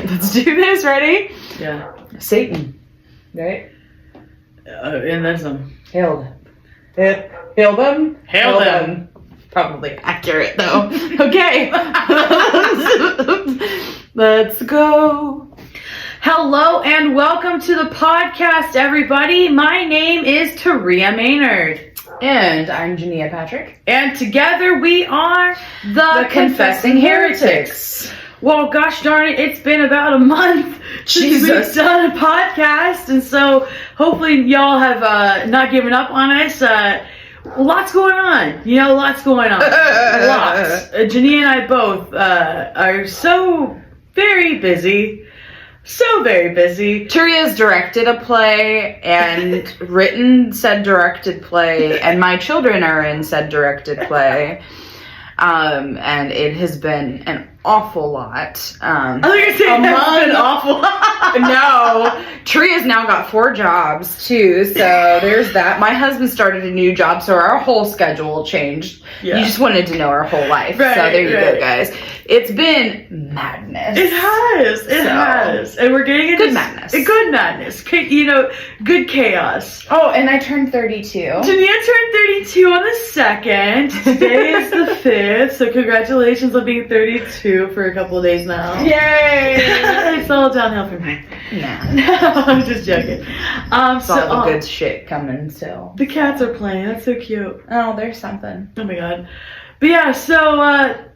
Let's do this. Ready? Yeah. Satan. Right? And then some. Hail them. Hail them? Hail them. Probably accurate though. Okay. Let's go. Hello and welcome to the podcast, everybody. My name is Taria Maynard. And I'm Jania Patrick. And together we are the Confessing Heretics. Well, gosh darn it, it's been about a month since we've done a podcast. And so hopefully y'all have not given up on us. Lots going on. Lots going on. Lots. Jania and I both are so very busy. So very busy. Turia's directed a play and written said directed play, and my children are in said directed play. And it has been an awful lot. I think it's been awful. No, Turia's now got 4 jobs too, so there's that. My husband started a new job, so our whole schedule changed. Yeah. You just wanted to know our whole life, right, so there you go, guys. It's been madness. It has, and we're getting into good madness. Good madness. Good chaos. Oh, and I turned 32. Jania turned 32 on the 2nd. Today is the 5th, so congratulations on being 32 for a couple of days now. Yay! It's all downhill from here. Nah. No, I'm just joking. It's all the good shit coming still. The cats are playing. That's so cute. Oh, there's something. Oh my god. But yeah, so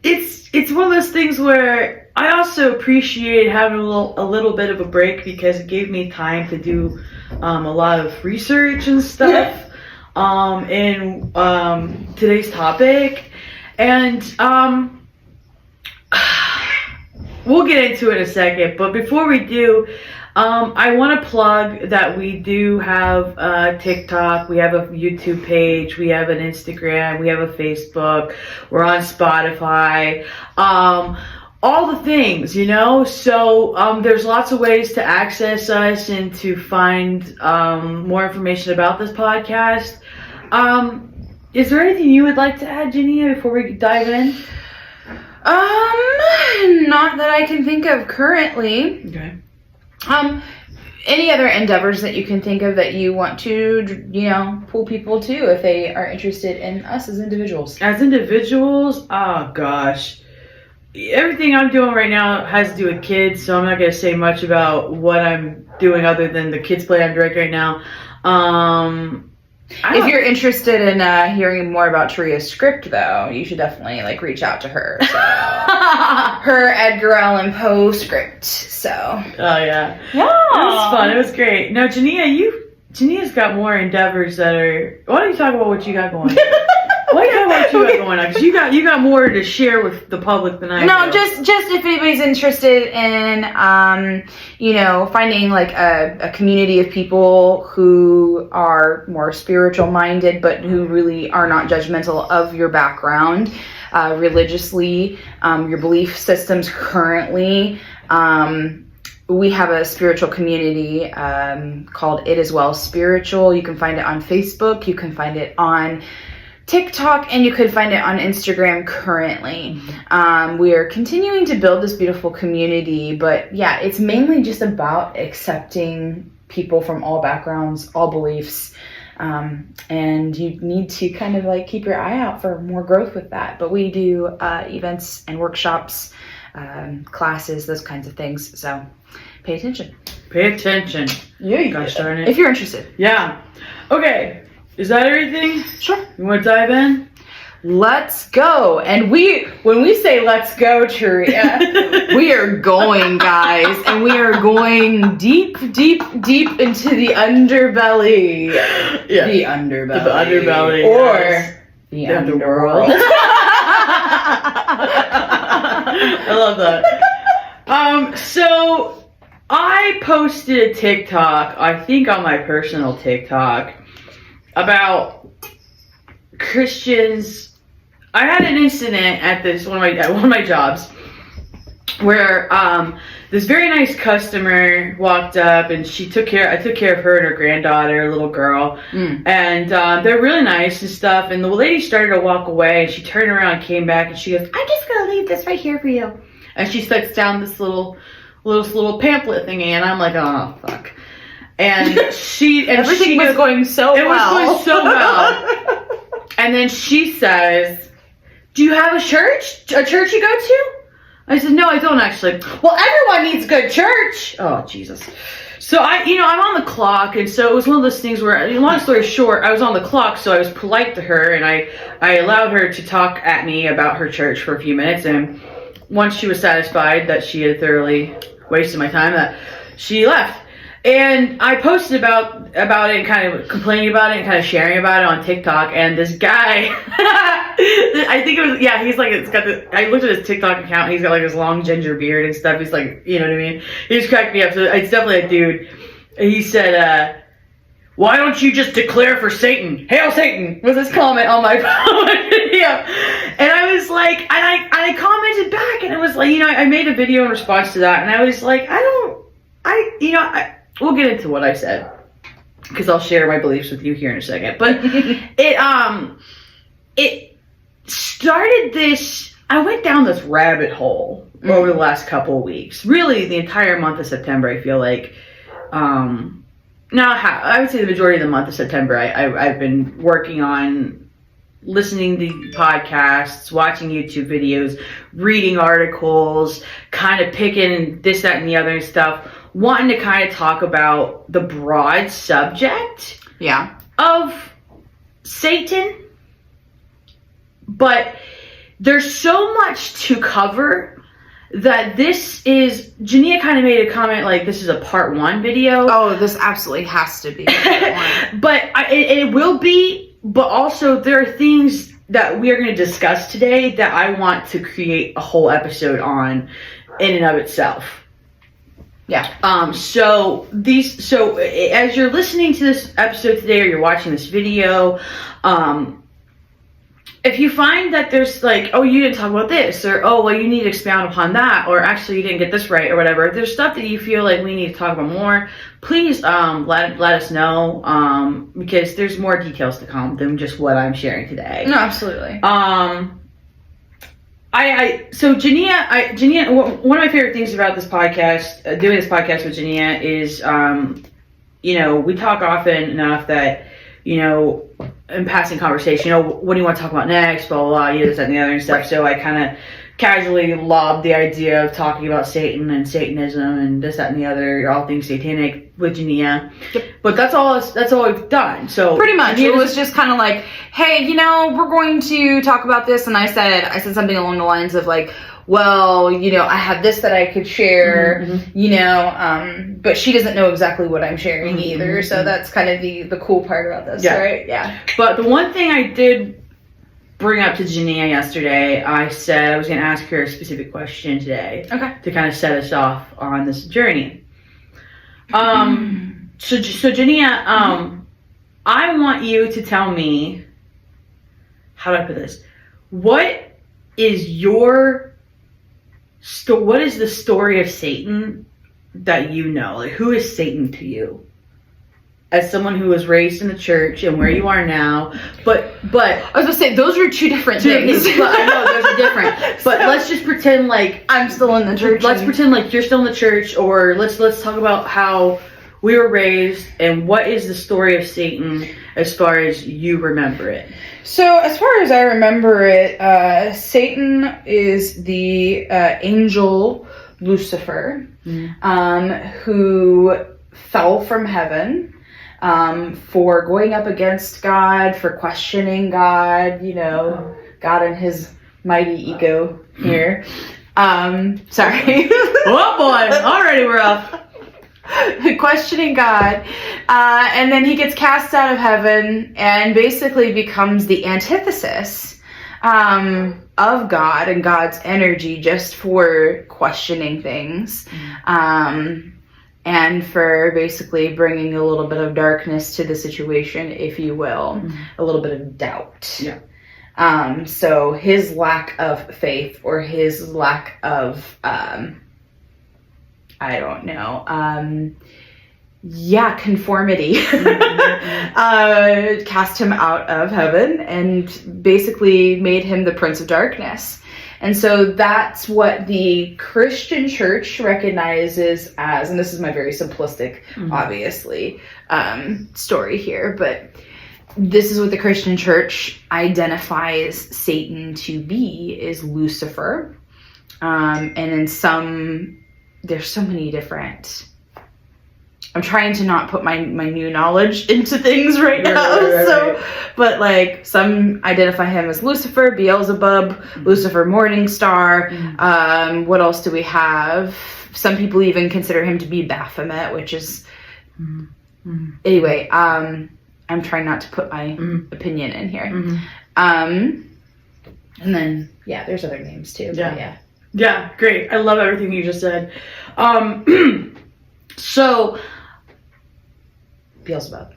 it's one of those things where I also appreciate having a little bit of a break because it gave me time to do a lot of research and stuff in today's topic, and we'll get into it in a second. But before we do, I want to plug that we do have TikTok, we have a YouTube page, we have an Instagram, we have a Facebook, we're on Spotify, all the things, so there's lots of ways to access us and to find more information about this podcast. Is there anything you would like to add, Jania, before we dive in? Not that I can think of currently. Okay. Any other endeavors that you can think of that you want to, pull people to if they are interested in us as individuals? As individuals, oh gosh. Everything I'm doing right now has to do with kids, so I'm not going to say much about what I'm doing other than the kids play I'm directing right now. If you're interested in hearing more about Turia's script, though, you should definitely reach out to her. So. Her Edgar Allan Poe script. So. Oh yeah. Yeah. It was fun. It was great. No, Jania's got more endeavors that are. Why don't you talk about what you got going? Why don't you talk about what you got going on? Because you got more to share with the public than I do. No, just if anybody's interested in finding a community of people who are more spiritual minded, but who really are not judgmental of your background, religiously, your belief systems currently. We have a spiritual community called It Is Well Spiritual. You can find it on Facebook. You can find it on TikTok, and you could find it on Instagram currently. We are continuing to build this beautiful community, but yeah, it's mainly just about accepting people from all backgrounds, all beliefs, and you need to kind of keep your eye out for more growth with that. But we do events and workshops, classes, those kinds of things, so pay attention. Yeah, you guys starting it. If you're interested. Yeah. Okay. Is that everything? Sure. You want to dive in? Let's go. And when we say let's go, Turia, we are going, guys. And we are going deep, deep, deep into the underbelly. Yeah. The underbelly. The underbelly. Or yes. the underworld. I love that. So I posted a TikTok, I think on my personal TikTok, about Christians. I had an incident at one of my jobs where this very nice customer walked up, and I took care of her and her granddaughter, a little girl, and they're really nice and stuff. And the lady started to walk away, and she turned around and came back, and she goes, "I'm just gonna leave this right here for you." And she sets down this little little pamphlet thingy, and I'm like, oh fuck. And Everything was going so well. It was going so well. And then she says, do you have a church you go to? I said, no, I don't actually. Well, everyone needs good church. Oh, Jesus. So I'm on the clock, and so it was one of those things where, long story short, I was on the clock, so I was polite to her, and I allowed her to talk at me about her church for a few minutes, and once she was satisfied that she had thoroughly wasted my time, that she left. And I posted about it and kind of complaining about it and kind of sharing about it on TikTok, and this guy, I think it was, yeah, he's like, I looked at his TikTok account, he's got like this long ginger beard and stuff, he's like, you know what I mean? He just cracked me up, so it's definitely a dude. He said, why don't you just declare for Satan? Hail Satan, was his comment on my video. And I was like, and I commented back, and it was like, I made a video in response to that, and I was like, we'll get into what I said, because I'll share my beliefs with you here in a second. But it started this. I went down this rabbit hole over the last couple of weeks. Really, the entire month of September. I feel like, I would say the majority of the month of September, I've been working on listening to podcasts, watching YouTube videos, reading articles, kind of picking this, that, and the other and stuff, wanting to kind of talk about the broad subject of Satan. But there's so much to cover that Jania kind of made a comment like this is a part 1 video. Oh, this absolutely has to be part 1. But it will be, but also there are things that we are going to discuss today that I want to create a whole episode on in and of itself. Yeah. So as you're listening to this episode today, or you're watching this video, if you find that there's like, oh, you didn't talk about this, or oh, well, you need to expound upon that, or actually you didn't get this right, or whatever, if there's stuff that you feel like we need to talk about more, please let us know, because there's more details to come than just what I'm sharing today. No, absolutely. So Jania, one of my favorite things about this podcast, doing this podcast with Jania, is, we talk often enough that, in passing conversation, what do you want to talk about next, blah, blah, blah, this, that, and the other and stuff. Right. So I kind of casually lobbed the idea of talking about Satan and Satanism and this, that, and the other, all things satanic with Jania. Yep. But that's all we've done. So pretty much, it was just kind of like, hey, we're going to talk about this, and I said something along the lines of like, well, I have this that I could share, but she doesn't know exactly what I'm sharing either. So that's kind of the cool part about this, right? Yeah. But the one thing I did bring up to Jania yesterday, I said I was going to ask her a specific question today. Okay. To kind of set us off on this journey. So Jania, I want you to tell me, how do I put this? What is the story of Satan that you know? Like, who is Satan to you? As someone who was raised in the church and where you are now, but I was gonna say those are two different things. But I know those are different. But let's just pretend like I'm still in the church. Let's pretend like you're still in the church, or let's talk about how we were raised and what is the story of Satan as far as you remember it. So as far as I remember it, Satan is the angel Lucifer, who fell from heaven for going up against God, for questioning God, God and his mighty ego here. Sorry. Oh boy, already we're off. Questioning God, and then he gets cast out of heaven and basically becomes the antithesis of God and God's energy, just for questioning things, and for basically bringing a little bit of darkness to the situation, if you will, a little bit of doubt. Yeah. So his lack of faith, or his lack of I don't know. Conformity. Cast him out of heaven and basically made him the Prince of Darkness. And so that's what the Christian church recognizes as, and this is my very simplistic, obviously, story here, but this is what the Christian church identifies Satan to be, is Lucifer. And in there's so many different, I'm trying to not put my new knowledge into things right now. Right. But like some identify him as Lucifer, Beelzebub, Lucifer Morningstar. What else do we have? Some people even consider him to be Baphomet, which is, anyway, I'm trying not to put my opinion in here. And then, yeah, there's other names too. Yeah. Yeah, great. I love everything you just said. So, Beelzebub.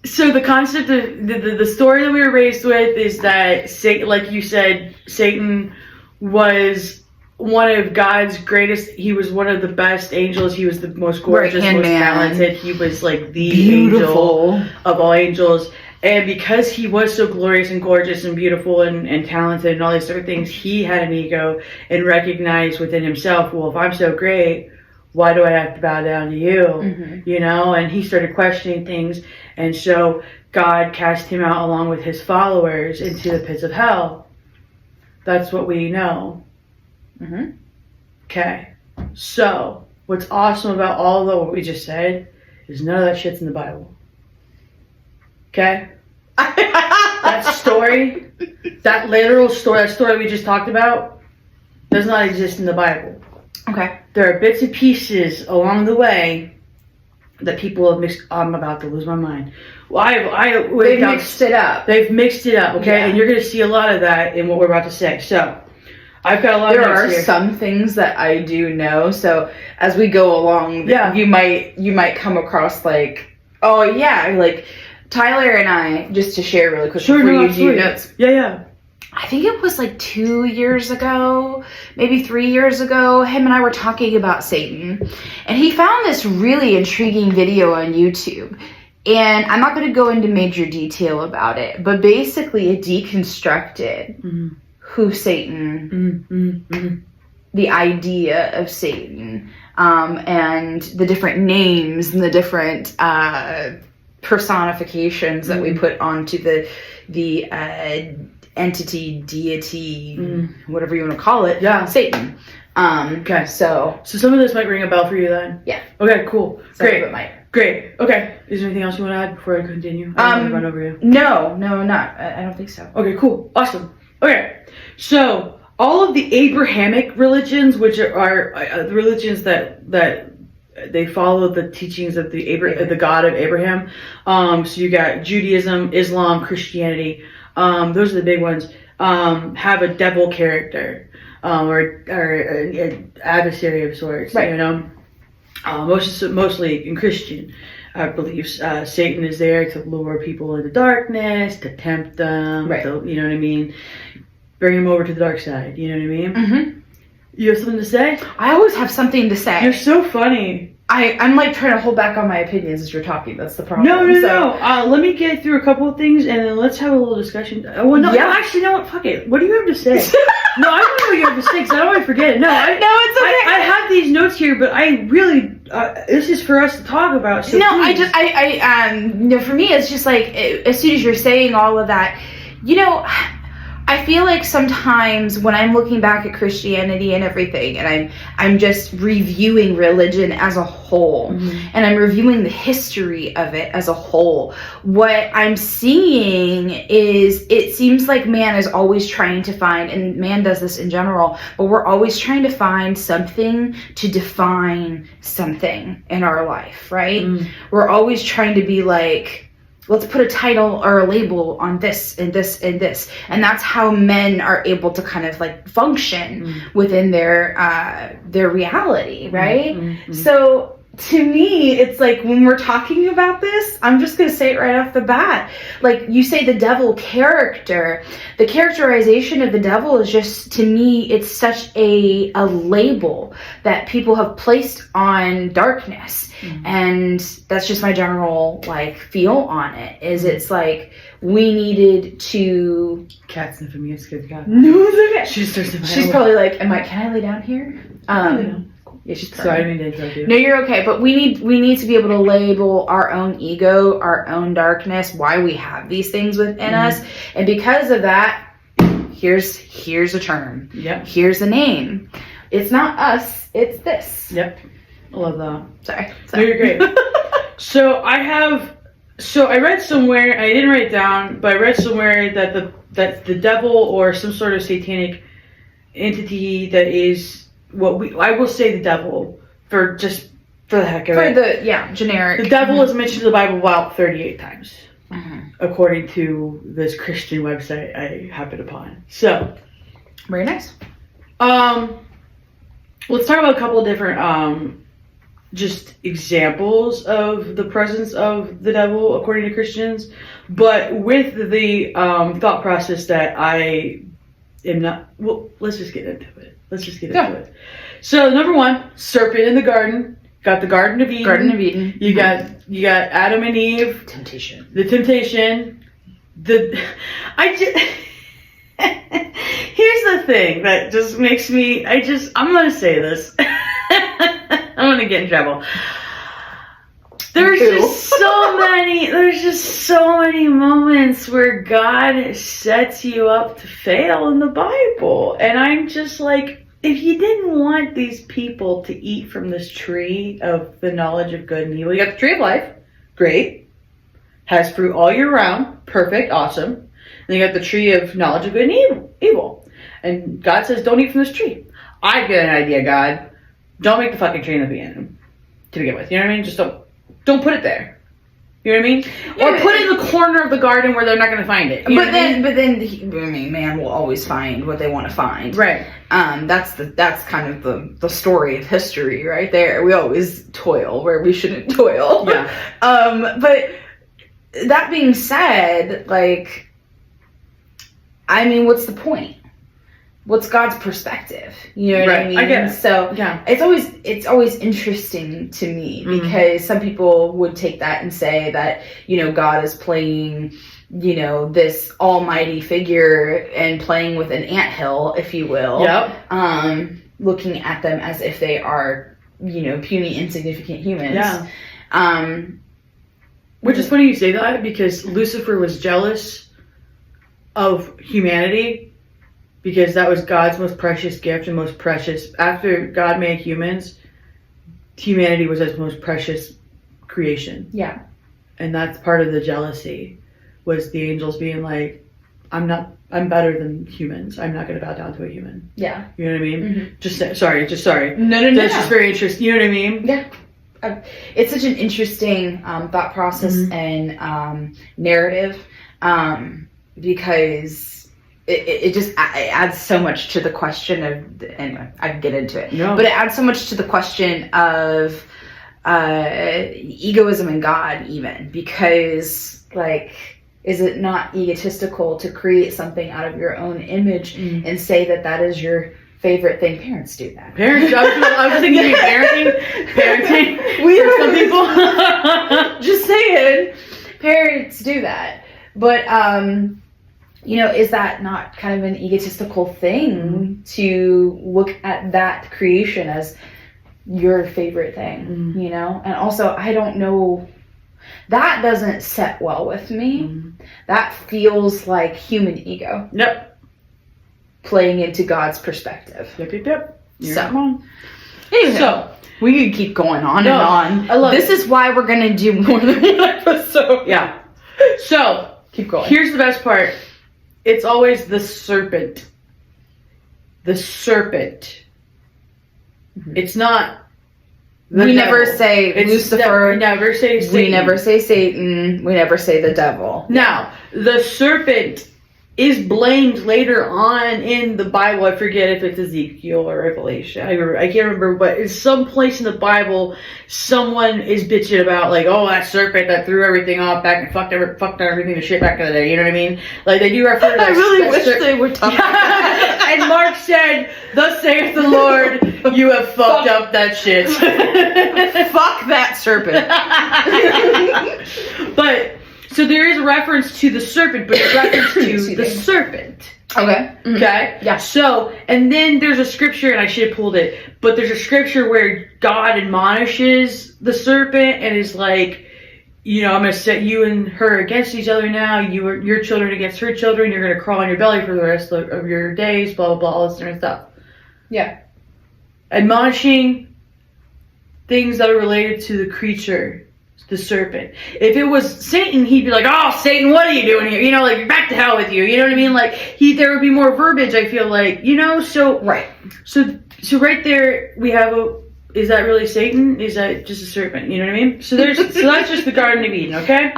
So the concept of the story that we were raised with is that Satan, like you said, Satan was one of God's greatest. He was one of the best angels. He was the most gorgeous, most talented. He was like the beautiful angel of all angels. And because he was so glorious and gorgeous and beautiful and talented and all these different things, he had an ego and recognized within himself, well, if I'm so great, why do I have to bow down to you? You know, and he started questioning things. And so God cast him out along with his followers into the pits of hell. That's what we know. Okay. So what's awesome about all of what we just said is none of that shit's in the Bible. Okay? That story, that literal story, that story we just talked about, does not exist in the Bible. Okay. There are bits and pieces along the way that people have mixed. I'm about to lose my mind. Well, they've mixed it up. They've mixed it up, okay? Yeah. And you're going to see a lot of that in what we're about to say. So, I've got a lot of notes here. There are some things that I do know. So, as we go along, you might come across like, oh yeah, like Tyler and I, just to share really quick before you do notes. Yeah. I think it was like 2 years ago, maybe 3 years ago, him and I were talking about Satan. And he found this really intriguing video on YouTube. And I'm not going to go into major detail about it, but basically it deconstructed who Satan, the idea of Satan, and the different names and the different personifications that we put onto the entity, deity, whatever you want to call it, Satan. Okay. So some of this might ring a bell for you then? Yeah. Okay, cool. Great. It might. Great. Okay. Is there anything else you want to add before I continue? I don't want to run over you. No, not. I don't think so. Okay, cool. Awesome. Okay. So, all of the Abrahamic religions, which are the religions that they follow the teachings of the God of Abraham. So you got Judaism, Islam, Christianity. Those are the big ones. Have a devil character, or an adversary of sorts. Right. You know, mostly in Christian beliefs, Satan is there to lure people into darkness, to tempt them. Right. You know what I mean? Bring them over to the dark side. You know what I mean? You have something to say? I always have something to say. You're so funny. I'm like trying to hold back on my opinions as you're talking. That's the problem. No. Let me get through a couple of things and then let's have a little discussion. Actually, no. Fuck it. What do you have to say? No, I don't know what you have to say because I don't want to forget it. No, it's okay. I have these notes here, but I really this is for us to talk about. So no, please. For me, it's just like as soon as you're saying all of that, you know. I feel like sometimes when I'm looking back at Christianity and everything, and I'm just reviewing religion as a whole, and I'm reviewing the history of it as a whole, what I'm seeing is it seems like man is always trying to find, and man does this in general, but we're always trying to find something to define something in our life, right? We're always trying to be like, let's put a title or a label on this and this and this. And that's how men are able to kind of like function within their reality, right? So to me, it's like when we're talking about this, I'm just going to say it right off the bat. Like you say the devil character, the characterization of the devil is just, to me, it's such a label that people have placed on darkness. Mm-hmm. And that's just my general like feel on it, is it's like we needed to... Cat's sniffing me, it's good. No, it's okay. She's probably like, can I lay down here? Yeah, she's sorry, I didn't mean to interrupt you. No, you're okay. But we need to be able to label our own ego, our own darkness, why we have these things within us, and because of that, here's a term. Yep. Here's a name. It's not us. It's this. Yep. I love that. Sorry. No, you're great. So I read somewhere, I didn't write it down, but I read somewhere that the devil or some sort of satanic entity that is I will say the devil for the heck of it. For the generic. The devil is mentioned in the Bible about 38 times, according to this Christian website I happened upon. So, very nice. Let's talk about a couple of different just examples of the presence of the devil according to Christians, but with the thought process that I am not. Well, let's just get into it. So, number one, serpent in the garden. Got the Garden of Eden. You got Adam and Eve. Temptation. The temptation. Here's the thing that just makes me. I'm gonna say this. I'm gonna get in trouble. There's just so many moments where God sets you up to fail in the Bible. And I'm just like, if you didn't want these people to eat from this tree of the knowledge of good and evil, you got the tree of life, great, has fruit all year round, perfect, awesome. And you got the tree of knowledge of good and evil. And God says, don't eat from this tree. I've got an idea, God. Don't make the fucking tree in the beginning to begin with. You know what I mean? Just don't put it there. You know what I mean? Yeah, or put it in the corner of the garden where they're not going to find it. But then, man will always find what they want to find. Right. That's kind of the story of history right there. We always toil where we shouldn't toil. Yeah. But that being said, like, I mean, what's the point? What's God's perspective? You know what I mean? I get it. So yeah. It's always interesting to me because some people would take that and say that, God is playing, this almighty figure and playing with an anthill, if you will. Yep. Looking at them as if they are, puny, insignificant humans. Yeah. Which is funny you say that because Lucifer was jealous of humanity. Because that was God's most precious gift and most precious. After God made humans, humanity was his most precious creation. Yeah. And that's part of the jealousy, was the angels being like, I'm better than humans. I'm not going to bow down to a human. Yeah. You know what I mean? Mm-hmm. Just sorry. No. That's just very interesting. You know what I mean? Yeah. It's such an interesting thought process and narrative because it just adds so much to the question of, anyway, I can get into it. No. But it adds so much to the question of egoism in God even, because, like, is it not egotistical to create something out of your own image and say that is your favorite thing? Parents do that. I was thinking parenting for some people. Just saying, parents do that. But, is that not kind of an egotistical thing to look at that creation as your favorite thing, And also, I don't know, that doesn't set well with me. That feels like human ego. Yep. Playing into God's perspective. Yep. Anyway, so we could keep going on and on. I love this is why we're going to do more than one episode. Yeah. So, keep going. Here's the best part. It's always the serpent. The serpent. It's not the we devil. never say Lucifer. We never say Satan. We never say Satan. We never say the devil. Now, the serpent is blamed later on in the Bible. I forget if it's Ezekiel or Revelation. I can't remember, but in some place in the Bible, someone is bitching about like, oh, that serpent that threw everything off back and fucked everything to shit back in the day. You know what I mean? Like they do refer to that. I really wish they were talking. And Mark said, "Thus saith the Lord, you have fucked up that shit." Fuck that serpent. But so there is a reference to the serpent, but it's reference to the serpent. Okay. Mm-hmm. Okay? Yeah. So, and then there's a scripture, and I should have pulled it, but there's a scripture where God admonishes the serpent and is like, you know, I'm going to set you and her against each other now, your children against her children, you're going to crawl on your belly for the rest of your days, blah, blah, blah, all this different stuff. Yeah. Admonishing things that are related to the creature, the serpent. If it was Satan, he'd be like, "Oh, Satan, what are you doing here? You know, like back to hell with you." You know what I mean? Like there would be more verbiage. I feel like, you know. So right. So right there we have a. Is that really Satan? Is that just a serpent? You know what I mean? So that's just the Garden of Eden. Okay.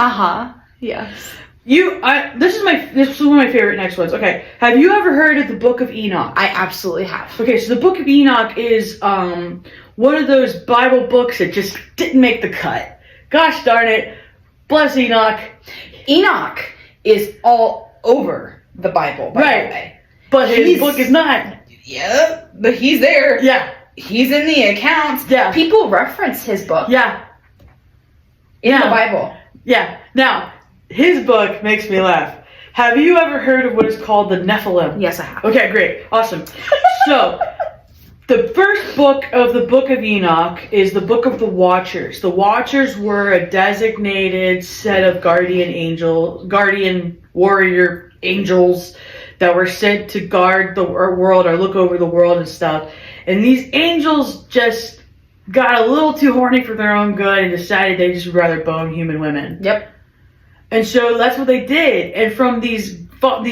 Yes. This is one of my favorite next ones. Okay. Have you ever heard of the Book of Enoch? I absolutely have. Okay, so the Book of Enoch is one of those Bible books that just didn't make the cut. Gosh darn it. Bless Enoch. Enoch is all over the Bible, by the way. But his book is not. Yeah, but he's there. Yeah. He's in the accounts. Yeah. People reference his book. Yeah. In the Bible. Yeah. Now, his book makes me laugh. Have you ever heard of what is called the Nephilim? Yes, I have. Okay, great. Awesome. So, the first book of the Book of Enoch is the Book of the Watchers. The Watchers were a designated set of guardian warrior angels that were sent to guard the world or look over the world and stuff. And these angels just got a little too horny for their own good and decided they just would rather bone human women. Yep. And so that's what they did. And from these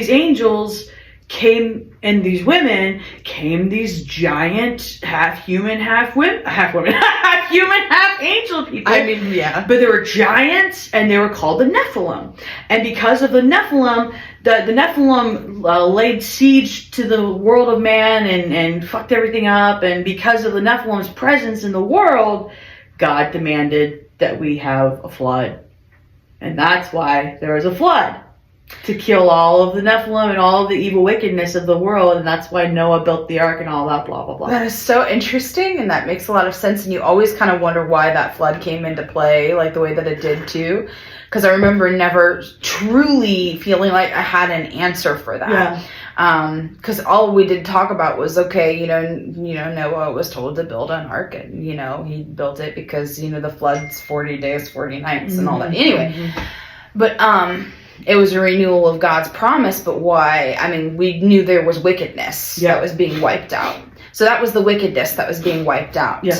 angels came, and these women came these giant half human, half women, half human, half angel people. I mean, yeah. But they were giants, and they were called the Nephilim. And because of the Nephilim, the Nephilim laid siege to the world of man and fucked everything up. And because of the Nephilim's presence in the world, God demanded that we have a flood. And that's why there was a flood. To kill all of the Nephilim and all of the evil wickedness of the world, and that's why Noah built the ark and all that, blah, blah, blah. That is so interesting, and that makes a lot of sense, and you always kind of wonder why that flood came into play, like the way that it did too, because I remember never truly feeling like I had an answer for that. Yeah. Because all we did talk about was, okay, Noah was told to build an ark, and, he built it because, the flood's 40 days, 40 nights, and all that. Anyway, but, it was a renewal of God's promise, but why? I mean, we knew there was wickedness that was being wiped out. So that was the wickedness that was being wiped out. Yeah.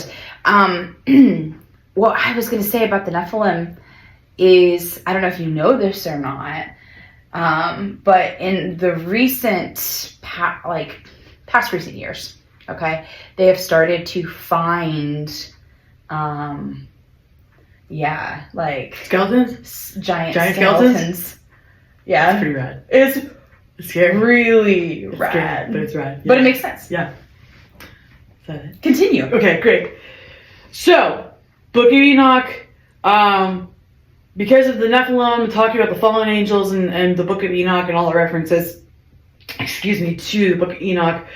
What I was going to say about the Nephilim is, I don't know if you know this or not, but in the past recent years, okay, they have started to find, skeletons? Giant skeletons? Yeah. It's pretty rad. It's scary. Really It's rad. scary, but it's rad. Yeah. But it makes sense. Yeah. Is that it? Continue. Okay, great. So, Book of Enoch, because of the Nephilim, talking about the fallen angels and the Book of Enoch and all the references, to the Book of Enoch,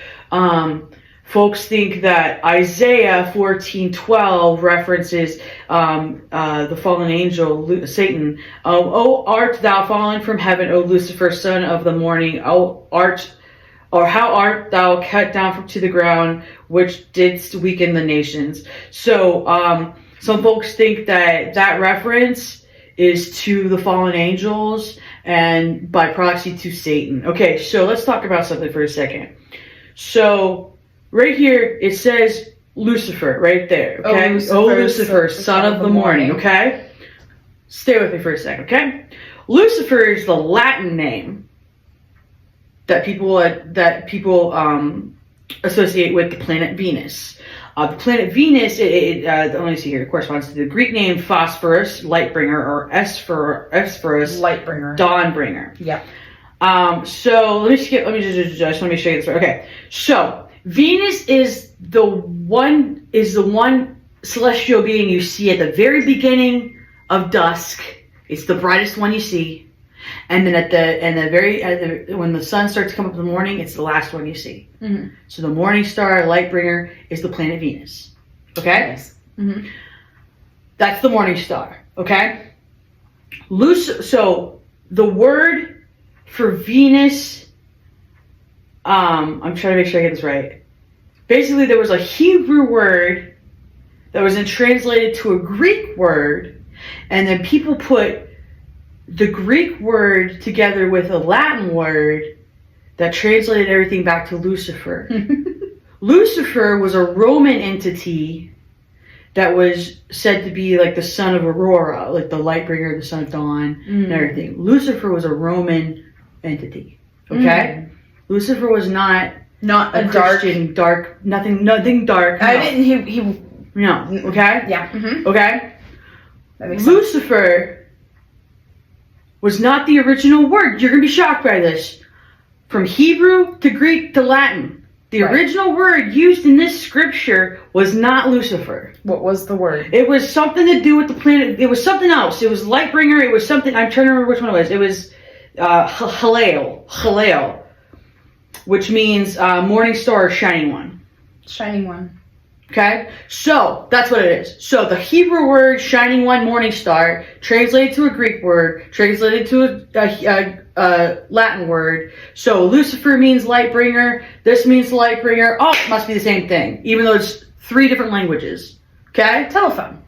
folks think that Isaiah 14:12 references the fallen angel, Satan. O art thou fallen from heaven, O Lucifer, son of the morning? How art thou cut down to the ground, which didst weaken the nations? So some folks think that reference is to the fallen angels and by proxy to Satan. Okay, so let's talk about something for a second. So right here, it says Lucifer, right there, okay? Oh, Lucifer, son of the morning, okay? Stay with me for a second, okay? Lucifer is the Latin name that people associate with the planet Venus. The planet Venus, let me see here, it corresponds to the Greek name Phosphorus, light bringer, or Hesperus, light bringer, dawn bringer. Yeah. So let me just want to make sure I get this right. Okay. So Venus is the one celestial being you see at the very beginning of dusk. It's the brightest one you see. And then when the sun starts to come up in the morning, it's the last one you see. Mm-hmm. So the morning star, light bringer, is the planet Venus. Okay? Nice. Mm-hmm. That's the morning star. Okay? So the word for Venus, I'm trying to make sure I get this right. Basically, there was a Hebrew word that was then translated to a Greek word, and then people put the Greek word together with a Latin word that translated everything back to Lucifer. Lucifer was a Roman entity that was said to be like the son of Aurora, like the light bringer, the son of dawn, and everything. Lucifer was a Roman entity. Okay? Lucifer was not a Christian, dark, nothing dark. No. I didn't. He. No. Okay. Yeah. Mm-hmm. Okay. That makes sense. Lucifer was not the original word. You're gonna be shocked by this. From Hebrew to Greek to Latin, the original word used in this scripture was not Lucifer. What was the word? It was something to do with the planet. It was something else. It was Lightbringer. It was something. I'm trying to remember which one it was. It was Halel, which means morning star, shining one. Shining one. Okay, so that's what it is. So the Hebrew word "shining one," morning star, translated to a Greek word, translated to a Latin word. So Lucifer means light bringer. This means light bringer. Oh, it must be the same thing, even though it's 3 different languages. Okay, Telephone.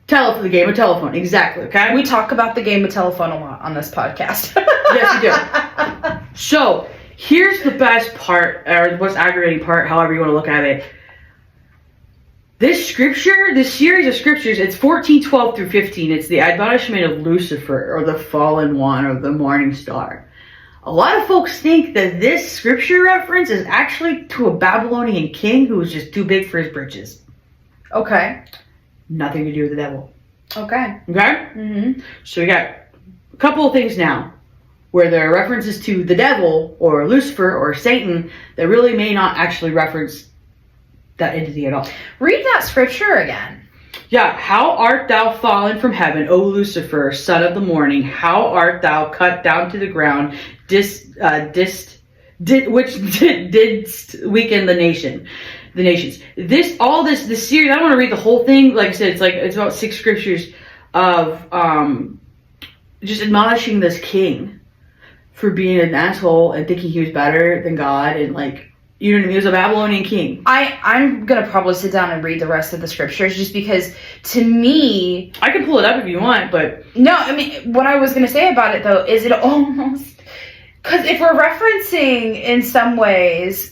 The game of telephone. Exactly. Okay, We talk about the game of telephone a lot on this podcast. yes, you do. So here's the best part, or the most aggravating part, however you want to look at it. This scripture, this series of scriptures, it's 14:12 through 15. It's the admonishment of Lucifer, or the fallen one, or the morning star. A lot of folks think that this scripture reference is actually to a Babylonian king who was just too big for his britches. Okay. Nothing to do with the devil. Okay. Okay? Mm-hmm. So we got a couple of things now where there are references to the devil, or Lucifer, or Satan, that really may not actually reference that entity at all. Read that scripture again. Yeah, how art thou fallen from heaven, O Lucifer, son of the morning? How art thou cut down to the ground, which didst weaken the nations. This series. I don't want to read the whole thing. Like I said, it's about 6 scriptures of just admonishing this king for being an asshole and thinking he was better than God, and like, you know what I mean? He was a Babylonian king. I'm going to probably sit down and read the rest of the scriptures, just because, to me... I can pull it up if you want, but... No, I mean, what I was going to say about it, though, is it almost... Because if we're referencing, in some ways,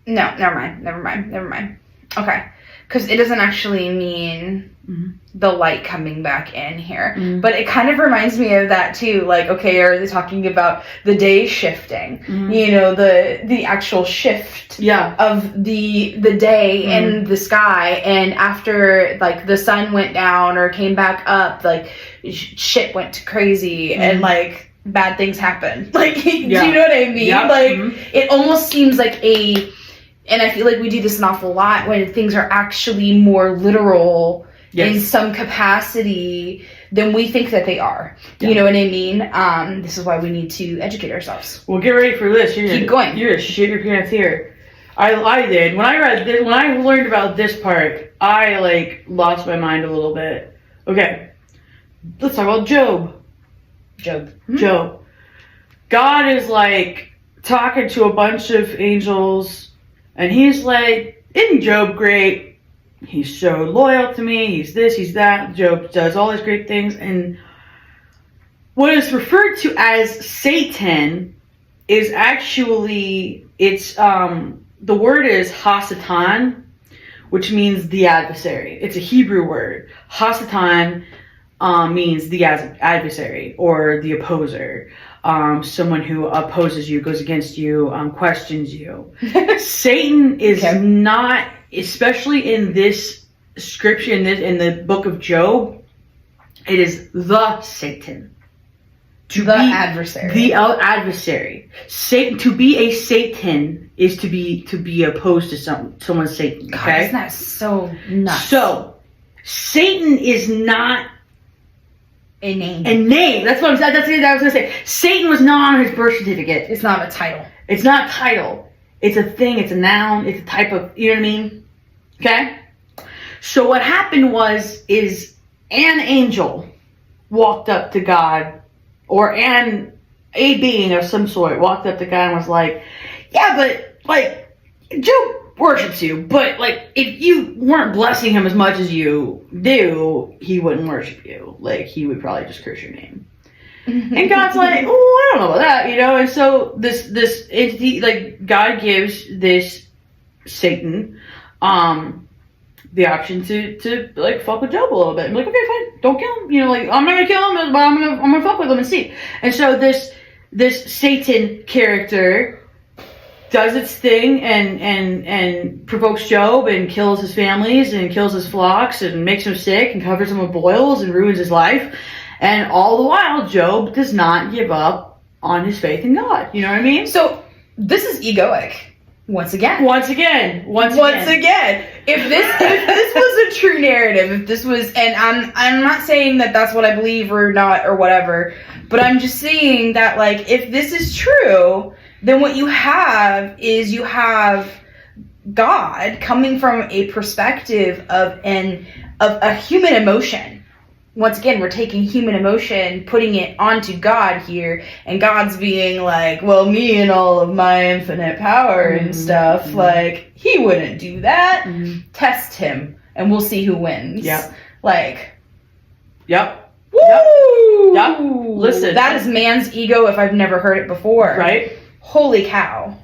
No, never mind. Okay. Because it doesn't actually mean the light coming back in here. Mm-hmm. But it kind of reminds me of that too. Like, okay, are they talking about the day shifting? Mm-hmm. You know, the actual shift of the day in the sky. And after, like, the sun went down or came back up, like, shit went crazy and, like, bad things happened. Like, do you know what I mean? Yeah. Like, it almost seems like and I feel like we do this an awful lot when things are actually more literal in some capacity than we think that they are. Yeah. You know what I mean? This is why we need to educate ourselves. Well, get ready for this. Keep going. You're gonna shit your pants here. I did. When I read this, when I learned about this part, I like lost my mind a little bit. Okay, let's talk about Job. Job. God is like talking to a bunch of angels. And he's like, isn't Job great? He's so loyal to me. He's this, he's that. Job does all these great things. And what is referred to as Satan is actually, it's, the word is Hasatan, which means the adversary. It's a Hebrew word. Hasatan means the adversary or the opposer. Someone who opposes you, goes against you, questions you. Satan is not, especially in this scripture, in the book of Job, It is the Satan. The adversary. The adversary. Satan. To be a Satan is to be opposed to someone's Satan. God, Okay. isn't that so nuts? So, Satan is not a name. a name. That's what I was gonna say. Satan was not on his birth certificate. It's not a title. It's not a title. It's a thing. It's a noun. It's a type of. You know what I mean? Okay. So what happened is an angel walked up to God, or a being of some sort walked up to God and was like, "Yeah, but like Job worships you, but like if you weren't blessing him as much as you do, he wouldn't worship you. Like he would probably just curse your name." And God's like, "Oh, I don't know about that," you know. And so this entity, like God gives this Satan, the option to like fuck with Job a little bit. And be like, "Okay, fine, don't kill him. You know, like I'm not gonna kill him, but I'm gonna fuck with him and see." And so this Satan character does its thing and provokes Job and kills his families and kills his flocks and makes him sick and covers him with boils and ruins his life. And all the while, Job does not give up on his faith in God. You know what I mean? So this is egoic. Once again. Once again. If this was a true narrative, if this was, and I'm not saying that that's what I believe or not or whatever, but I'm just saying that like if this is true, then what you have is you have God coming from a perspective of a human emotion. Once again, we're taking human emotion, putting it onto God here, and God's being like, well, me and all of my infinite power and stuff, like, he wouldn't do that. Test him, and we'll see who wins. Yep. Like, Yep. woo! Yep. Listen. That is man's ego if I've never heard it before. Right? Holy cow.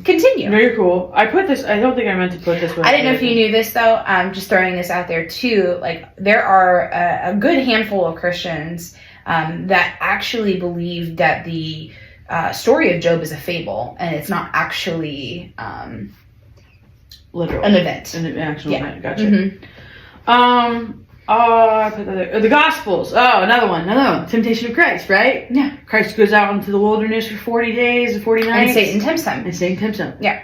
Continue. Very cool. I don't think I meant to put this one. I didn't know if you knew this though. I'm just throwing this out there too. Like there are a good handful of Christians that actually believe that the story of Job is a fable and it's not actually literal an event. An actual Yeah. event. Gotcha. I put that there. The Gospels. Oh, another one. Temptation of Christ, right? Yeah. Christ goes out into the wilderness for 40 days and 40 nights. And Satan tempts him. And Satan tempts him. Yeah.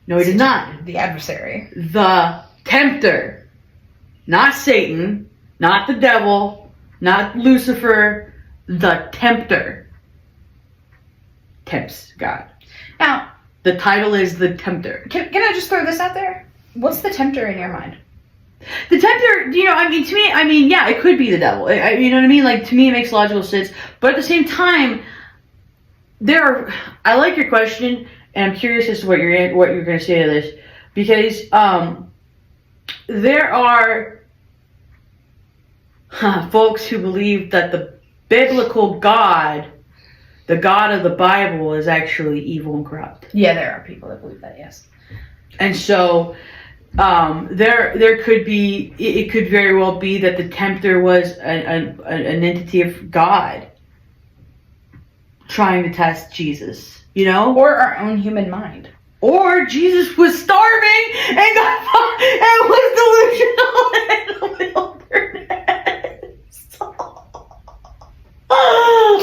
No, he did not. The adversary. The tempter. Not Satan. Not the devil. Not Lucifer. The tempter. Tempts God. Now, the title is The Tempter. Can I just throw this out there? What's the tempter in your mind? The tempter, to me, yeah, it could be the devil. You know what I mean? Like, to me, it makes logical sense. But at the same time, I like your question, and I'm curious as to what you're going to say to this. Because there are folks who believe that the biblical God, the God of the Bible, is actually evil and corrupt. Yeah, there are people that believe that, yes. And so... there could be, it could very well be that the tempter was an entity of God trying to test Jesus, or our own human mind, or Jesus was starving and was delusional in the wilderness.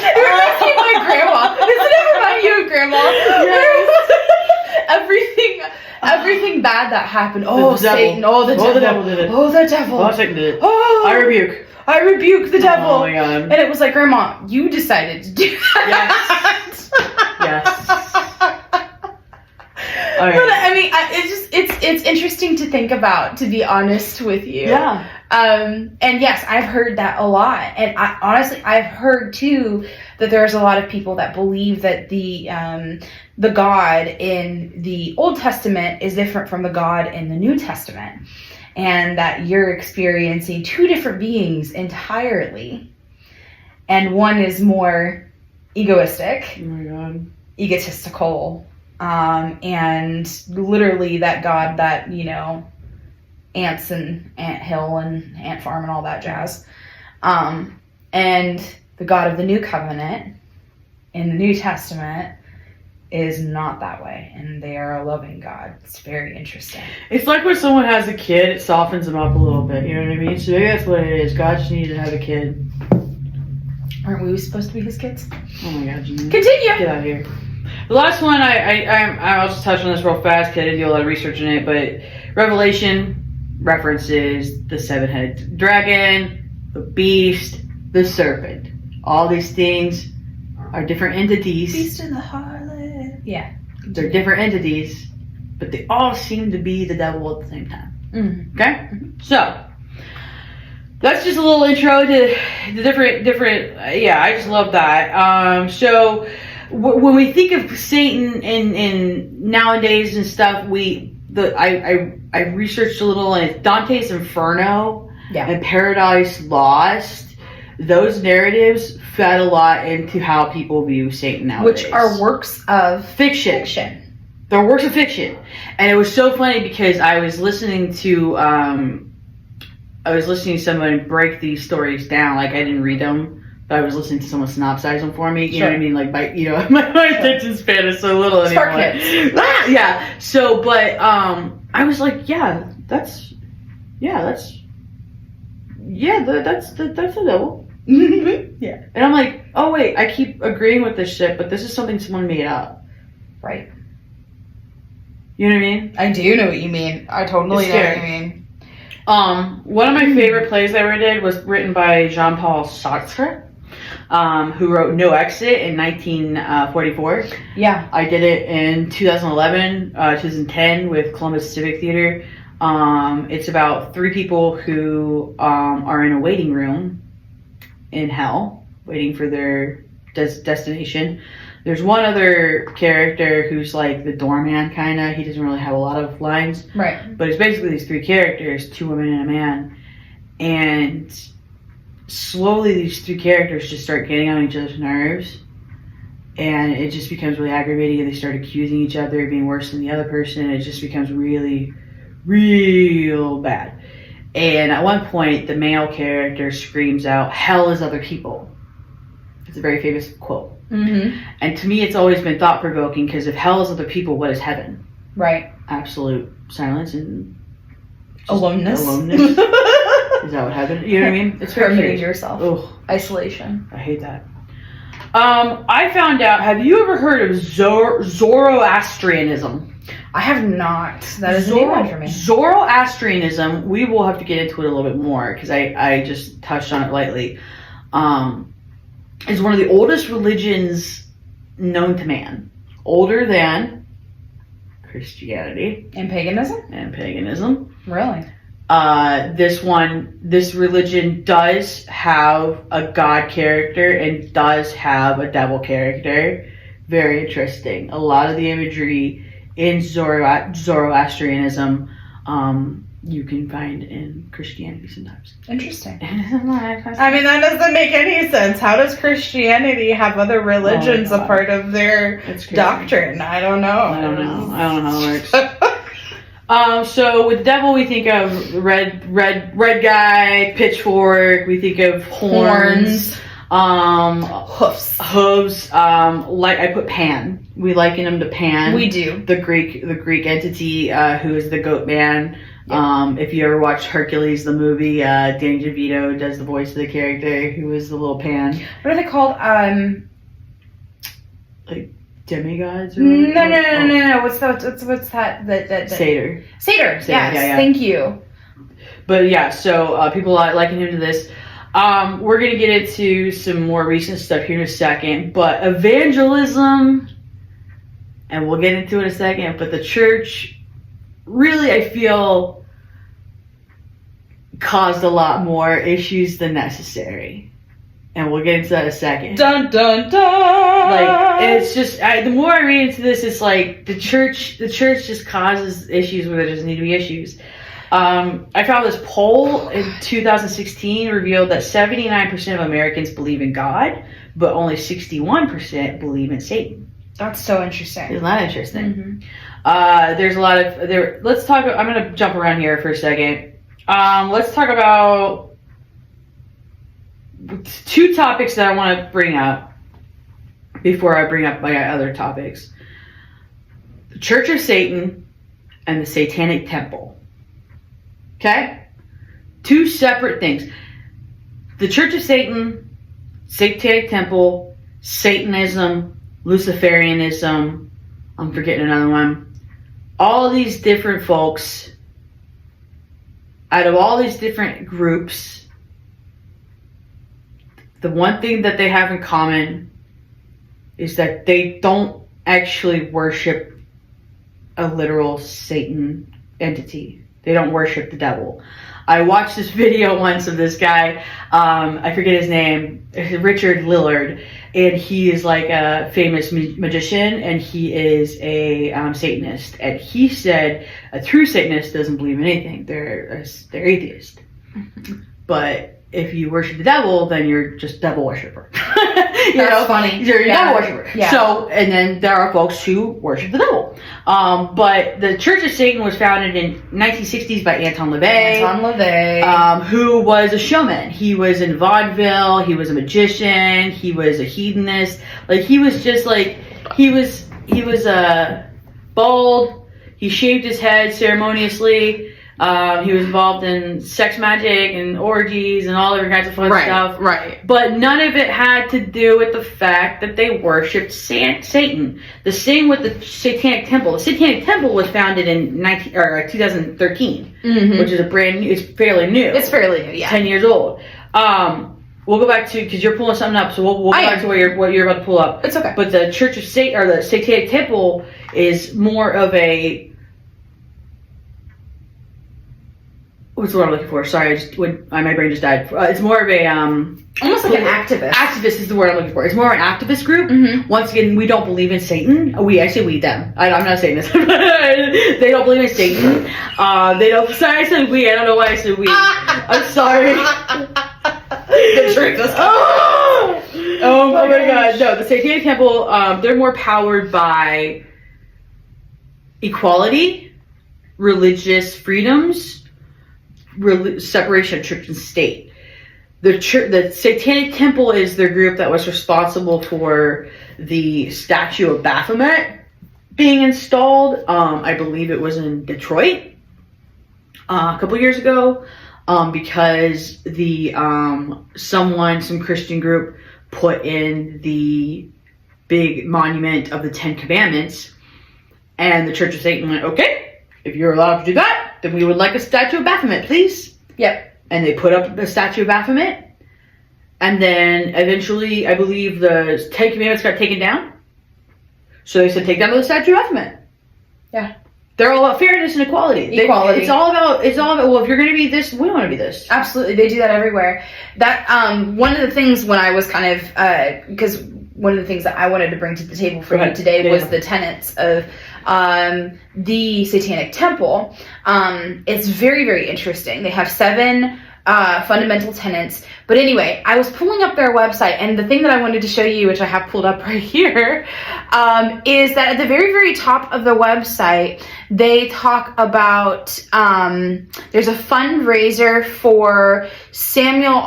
It reminds me of my grandma. Doesn't it remind you of grandma? Yes. Everything bad that happened. Oh, Satan. Oh, the devil did it. Oh, the devil. Oh, Satan did it. Oh, I rebuke the devil. Oh my God. And it was like, Grandma, you decided to do that. Yes. All right. But I mean, it's interesting to think about, to be honest with you. Yeah. And yes, I've heard that a lot. And I've heard too that there's a lot of people that believe that the God in the Old Testament is different from the God in the New Testament. And that you're experiencing two different beings entirely. And one is more egoistic. Oh my God. Egotistical. And literally that God that, ants and ant hill and ant farm and all that jazz. And the God of the New Covenant in the New Testament is not that way, and they are a loving God. It's very interesting. It's like when someone has a kid, it softens them up a little bit. You know what I mean? So maybe that's what it is. God just needed to have a kid. Aren't we supposed to be his kids? Oh my God, Gina. Continue. Get out of here. The last one, I'll just touch on this real fast because I didn't do a lot of research in it, but Revelation references the seven-headed dragon, the beast, the serpent. All these things are different entities. Beast and the harlot. Yeah. They're different entities, but they all seem to be the devil at the same time. Mm-hmm. Okay? So, that's just a little intro to the different, yeah, I just love that. So, when we think of Satan in nowadays and stuff, I researched a little, and it's Dante's Inferno and Paradise Lost. Those narratives fed a lot into how people view Satan nowadays. Which are works of fiction. They're works of fiction. And it was so funny because I was listening to someone break these stories down. Like, I didn't read them, but I was listening to someone synopsize them for me. You know what I mean? Like, my attention span is so little anymore. Yeah. So, but I was like, that's the devil. Yeah. And I'm like, oh wait, I keep agreeing with this shit, but this is something someone made up. Right. You know what I mean? I do know what you mean. I totally know what you mean. One of my favorite plays I ever did was written by Jean-Paul Sartre, who wrote No Exit in 1944. Yeah. I did it in 2011, 2010 with Columbus Civic Theater. It's about three people who are in a waiting room in hell, waiting for their destination. There's one other character who's like the doorman, kind of. He doesn't really have a lot of lines. Right. But it's basically these three characters, two women and a man. And slowly these three characters just start getting on each other's nerves. And it just becomes really aggravating, and they start accusing each other of being worse than the other person. And it just becomes really, real bad. And at one point, the male character screams out, "Hell is other people." It's a very famous quote. Mm-hmm. And to me, it's always been thought-provoking, because if hell is other people, what is heaven? Right. Absolute silence and aloneness. Is that what heaven? You know what I mean? It's permitting yourself. Ugh. Isolation. I hate that. I found out. Have you ever heard of Zoroastrianism? I have not. That is a new one for me. Zoroastrianism. We will have to get into it a little bit more because I just touched on it lightly. Is one of the oldest religions known to man. Older than Christianity And paganism? Really? This religion does have a God character and does have a devil character. Very interesting. A lot of the imagery in Zoroastrianism, you can find in Christianity sometimes. Interesting. I mean, that doesn't make any sense. How does Christianity have other religions a part of their doctrine? I don't know. I don't know how it works. So with the devil, we think of red guy, pitchfork. We think of horns, hooves. Like I put Pan. We liken him to Pan. We do. The Greek entity, who is the goat man. Yep. If you ever watched Hercules, the movie, Danny DeVito does the voice of the character who is the little Pan. What are they called? Like demigods? Or No. What's that? Satyr. Yes. Yeah. Thank you. But yeah, so people liken him to this. We're gonna get into some more recent stuff here in a second, but evangelism, and we'll get into it in a second. But the church, really, I feel, caused a lot more issues than necessary. And we'll get into that in a second. Dun, dun, dun! Like, it's just, the more I read into this, it's like the church just causes issues where there doesn't need to be issues. I found this poll in 2016 revealed that 79% of Americans believe in God, but only 61% believe in Satan. That's so interesting. Isn't that interesting? Mm-hmm. There's a lot of let's talk. I'm gonna jump around here for a second. Let's talk about two topics that I want to bring up before I bring up my other topics. the Church of Satan and the Satanic Temple. Okay? Two separate things. The Church of Satan, Satanic Temple, Satanism, Luciferianism, I'm forgetting another one. All these different folks, out of all these different groups, the one thing that they have in common is that they don't actually worship a literal Satan entity. They don't worship the devil. I watched this video once of this guy, I forget his name, Richard Lillard, and he is like a famous magician, and he is a Satanist. And he said a true Satanist doesn't believe in anything. They're atheist. But if you worship the devil, then you're just devil worshiper. That's funny. You're a devil worshiper. Yeah. So, and then there are folks who worship the devil. But the Church of Satan was founded in 1960s by Anton LaVey. Who was a showman. He was in vaudeville. He was a magician. He was a hedonist. Like, he was just like, he was bald. He shaved his head ceremoniously. He was involved in sex magic and orgies and all different kinds of fun stuff. Right. But none of it had to do with the fact that they worshipped Satan. The same with the Satanic Temple. The Satanic Temple was founded in 2013, which is it's fairly new. It's fairly new, yeah. 10 years old. We'll go back to, because you're pulling something up, so we'll go back to what you're about to pull up. It's okay. But the Church of Satan, or the Satanic Temple, is more of a, what's the word I'm looking for? Sorry, my brain just died. It's more of a almost like an activist. Activist is the word I'm looking for. It's more of an activist group. Once again, we don't believe in Satan. Them. I'm not saying this. They don't believe in Satan. They don't. Sorry, I said we. I don't know why I said we. I'm sorry. The truth is oh my god! No, the Satanic Temple. They're more powered by equality, religious freedoms, separation of church and state. The Satanic Temple is the group that was responsible for the statue of Baphomet being installed. I believe it was in Detroit a couple years ago, because some Christian group put in the big monument of the 10 Commandments, and the Church of Satan went, okay, if you're allowed to do that, then we would like a statue of Baphomet, please. Yep. And they put up the statue of Baphomet. And then eventually, I believe the 10 Commandments got taken down. So they said, take down the statue of Baphomet. Yeah. They're all about fairness and equality. Equality. It's all about, well, if you're going to be this, we want to be this. Absolutely. They do that everywhere. That, one of the things when I was kind of, because one of the things that I wanted to bring to the table for you today was the tenets of the Satanic Temple. It's very, very interesting. They have 7 fundamental tenets. But anyway, I was pulling up their website, and the thing that I wanted to show you, which I have pulled up right here, is that at the very, very top of the website, they talk about, there's a fundraiser for Samuel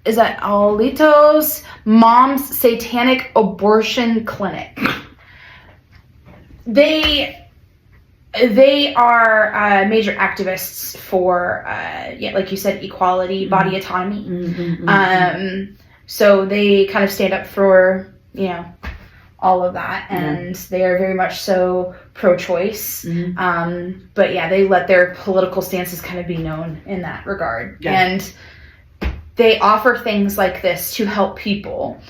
Alito's mom's satanic abortion clinic. They are major activists for, like you said, equality, body autonomy. So they kind of stand up for, all of that, and they are very much so pro-choice. But yeah, they let their political stances kind of be known in that regard. Yeah. And they offer things like this to help people.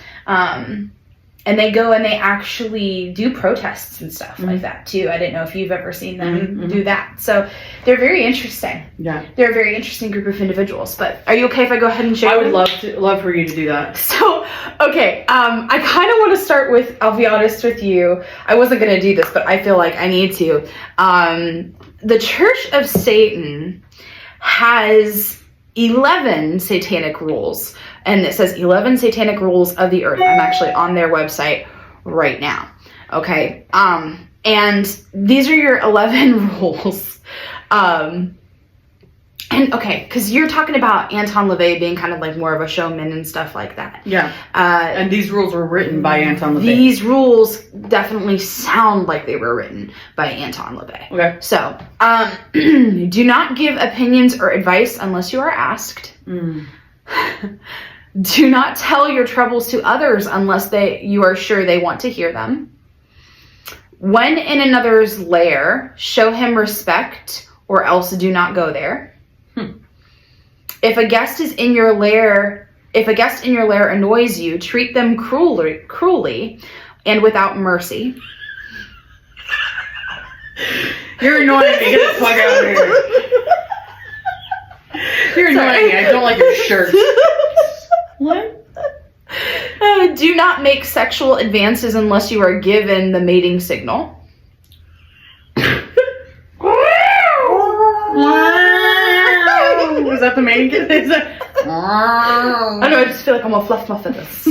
And they go and they actually do protests and stuff like that too. I didn't know if you've ever seen them do that. So they're very interesting. Yeah. They're a very interesting group of individuals. But are you okay if I go ahead and show you? I would love for you to do that. So, okay, I kind of want to start with, I'll be honest with you, I wasn't going to do this, but I feel like I need to. The Church of Satan has 11 satanic rules. And it says 11 satanic rules of the earth. I'm actually on their website right now. Okay. And these are your 11 rules. And okay, because you're talking about Anton LaVey being kind of like more of a showman and stuff like that. Yeah. And these rules were written by Anton LaVey. These rules definitely sound like they were written by Anton LaVey. Okay. So, do not give opinions or advice unless you are asked. Do not tell your troubles to others unless you are sure they want to hear them. When in another's lair, show him respect or else do not go there. If a guest in your lair annoys you, treat them cruelly and without mercy. You're annoying me. Get the fuck out of here. You're annoying me. I don't like your shirt. What? Do not make sexual advances unless you are given the mating signal. Was that the main kid? I don't know, I just feel like I'm gonna fluff my feathers.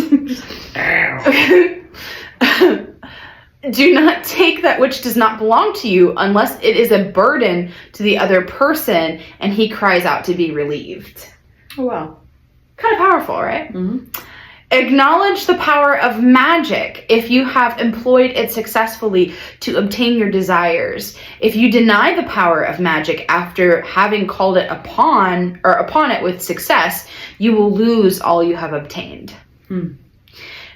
Do not take that which does not belong to you unless it is a burden to the other person and he cries out to be relieved. Oh, wow. Kind of powerful, right? Mm-hmm. Acknowledge the power of magic if you have employed it successfully to obtain your desires. If you deny the power of magic after having called it upon it with success, you will lose all you have obtained.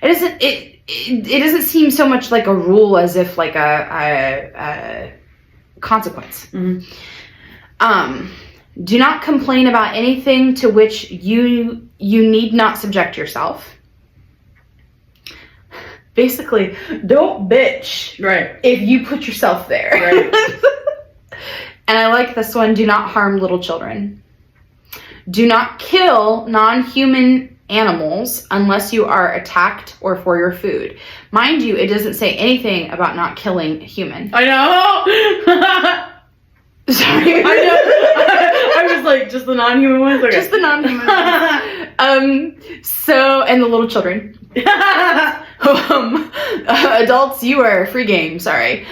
It doesn't seem so much like a rule as if like a consequence. Do not complain about anything to which you need not subject yourself. Basically, don't bitch if you put yourself there. Right. And I like this one. Do not harm little children. Do not kill non-human animals unless you are attacked or for your food. Mind you, it doesn't say anything about not killing a human. I know. Sorry. I know. I was like, just the non-human ones? Okay. Just the non-human ones. And the little children. Adults, you are free game, sorry.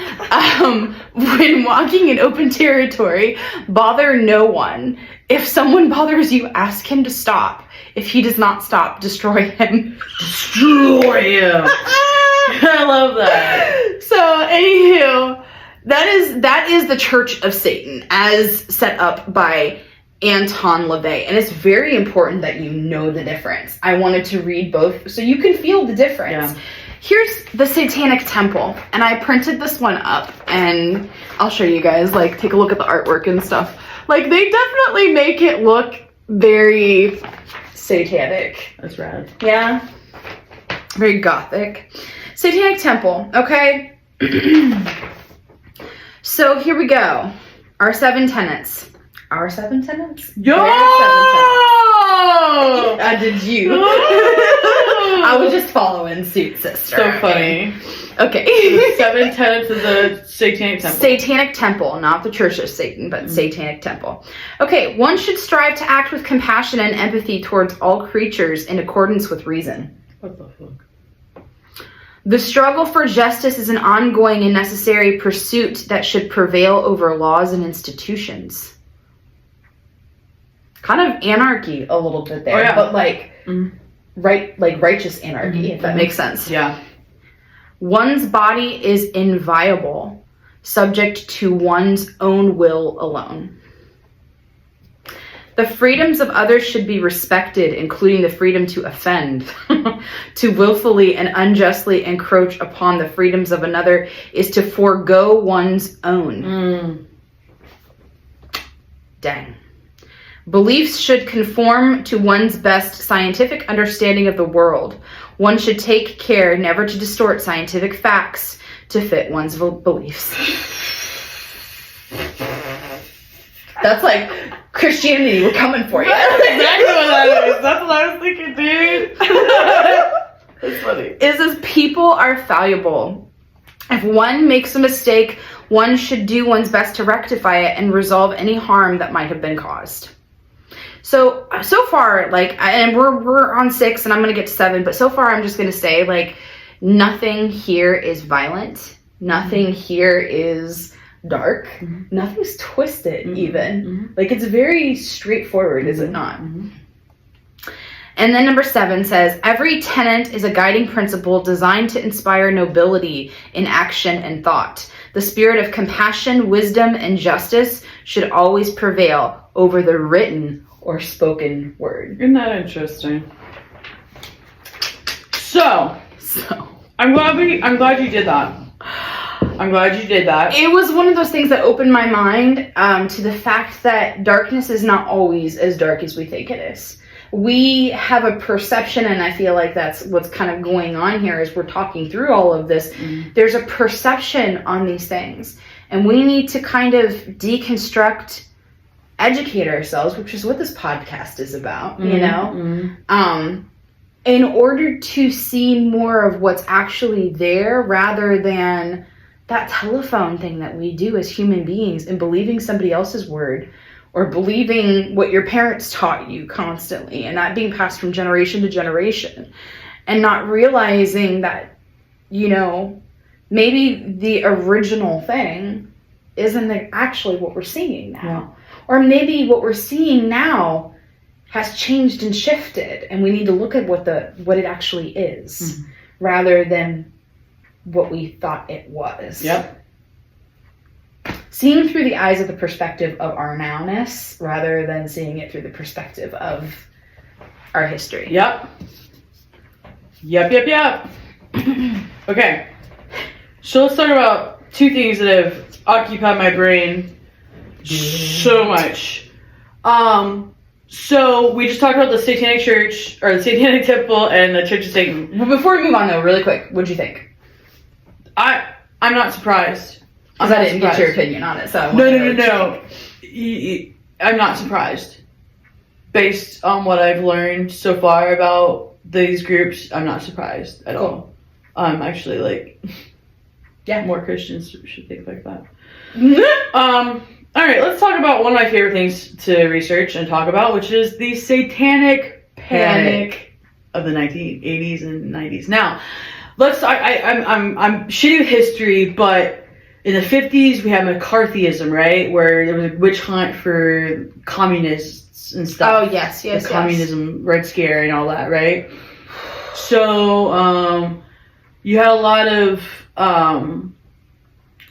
When walking in open territory, bother no one. If someone bothers you, ask him to stop. If he does not stop, destroy him. Destroy him. I love that. So, anywho, that is the Church of Satan as set up by Anton LaVey, and it's very important that you know the difference. I wanted to read both so you can feel the difference. Yeah. Here's the Satanic Temple, and I printed this one up, and I'll show you guys, like, take a look at the artwork and stuff. Like, they definitely make it look very satanic. That's rad. Yeah. Very gothic. Satanic Temple, okay? So here we go. Our 7 tenets. Our 7 tenets? Yo! Did you? I was just following suit, sister. So funny. Okay. The 7 tenets of the Satanic Temple. Satanic Temple, not the Church of Satan, but Satanic Temple. Okay, one should strive to act with compassion and empathy towards all creatures in accordance with reason. What the fuck? The struggle for justice is an ongoing and necessary pursuit that should prevail over laws and institutions. Kind of anarchy a little bit there, but like righteous anarchy, if that makes sense. Yeah. One's body is inviolable, subject to one's own will alone. The freedoms of others should be respected, including the freedom to offend. To willfully and unjustly encroach upon the freedoms of another is to forego one's own. Dang. Beliefs should conform to one's best scientific understanding of the world. One should take care never to distort scientific facts to fit one's beliefs. That's like Christianity, we're coming for you. That's exactly what that is. That's what I was thinking, dude. That's funny. It says people are fallible. If one makes a mistake, one should do one's best to rectify it and resolve any harm that might have been caused. So far, like, and we're on 6 and I'm going to get to 7, but so far I'm just going to say, like, nothing here is violent. Nothing here is dark. Mhm. Nothing's twisted Mhm. even. Mhm. Like, it's very straightforward, is it not? Mhm. And then number 7 says, every tenet is a guiding principle designed to inspire nobility in action and thought. The spirit of compassion, wisdom, and justice should always prevail over the written or spoken word. Isn't that interesting? So, I'm glad you did that. I'm glad you did that. It was one of those things that opened my mind to the fact that darkness is not always as dark as we think it is. We have a perception, and I feel like that's what's kind of going on here as we're talking through all of this. Mhm. There's a perception on these things, and we need to kind of deconstruct, educate ourselves, which is what this podcast is about, you know? Mhm. In order to see more of what's actually there rather than that telephone thing that we do as human beings and believing somebody else's word or believing what your parents taught you constantly and that being passed from generation to generation and not realizing that, you know, maybe the original thing isn't actually what we're seeing now. Yeah. Or maybe what we're seeing now has changed and shifted, and we need to look at what it actually is, rather than what we thought it was. Yep. Seeing through the eyes of the perspective of our nowness, rather than seeing it through the perspective of our history. Yep. Okay. So let's talk about two things that have occupied my brain so much. So we just talked about the Satanic Church, or the Satanic Temple, and the Church of Satan. But before we move on, though, really quick, what'd you think? I'm not surprised. Because I didn't get your opinion on it, so I No. I'm not surprised. Based on what I've learned so far about these groups, I'm not surprised at all. Actually, like, yeah, more Christians should think like that. All right, let's talk about one of my favorite things to research and talk about, which is the Satanic Panic of the 1980s and 90s. Now, I'm shitty with history, but in the 50s we had McCarthyism, right, where there was a witch hunt for communists and stuff. Oh yes, the communism, Red Scare, and all that, right? So you had a lot of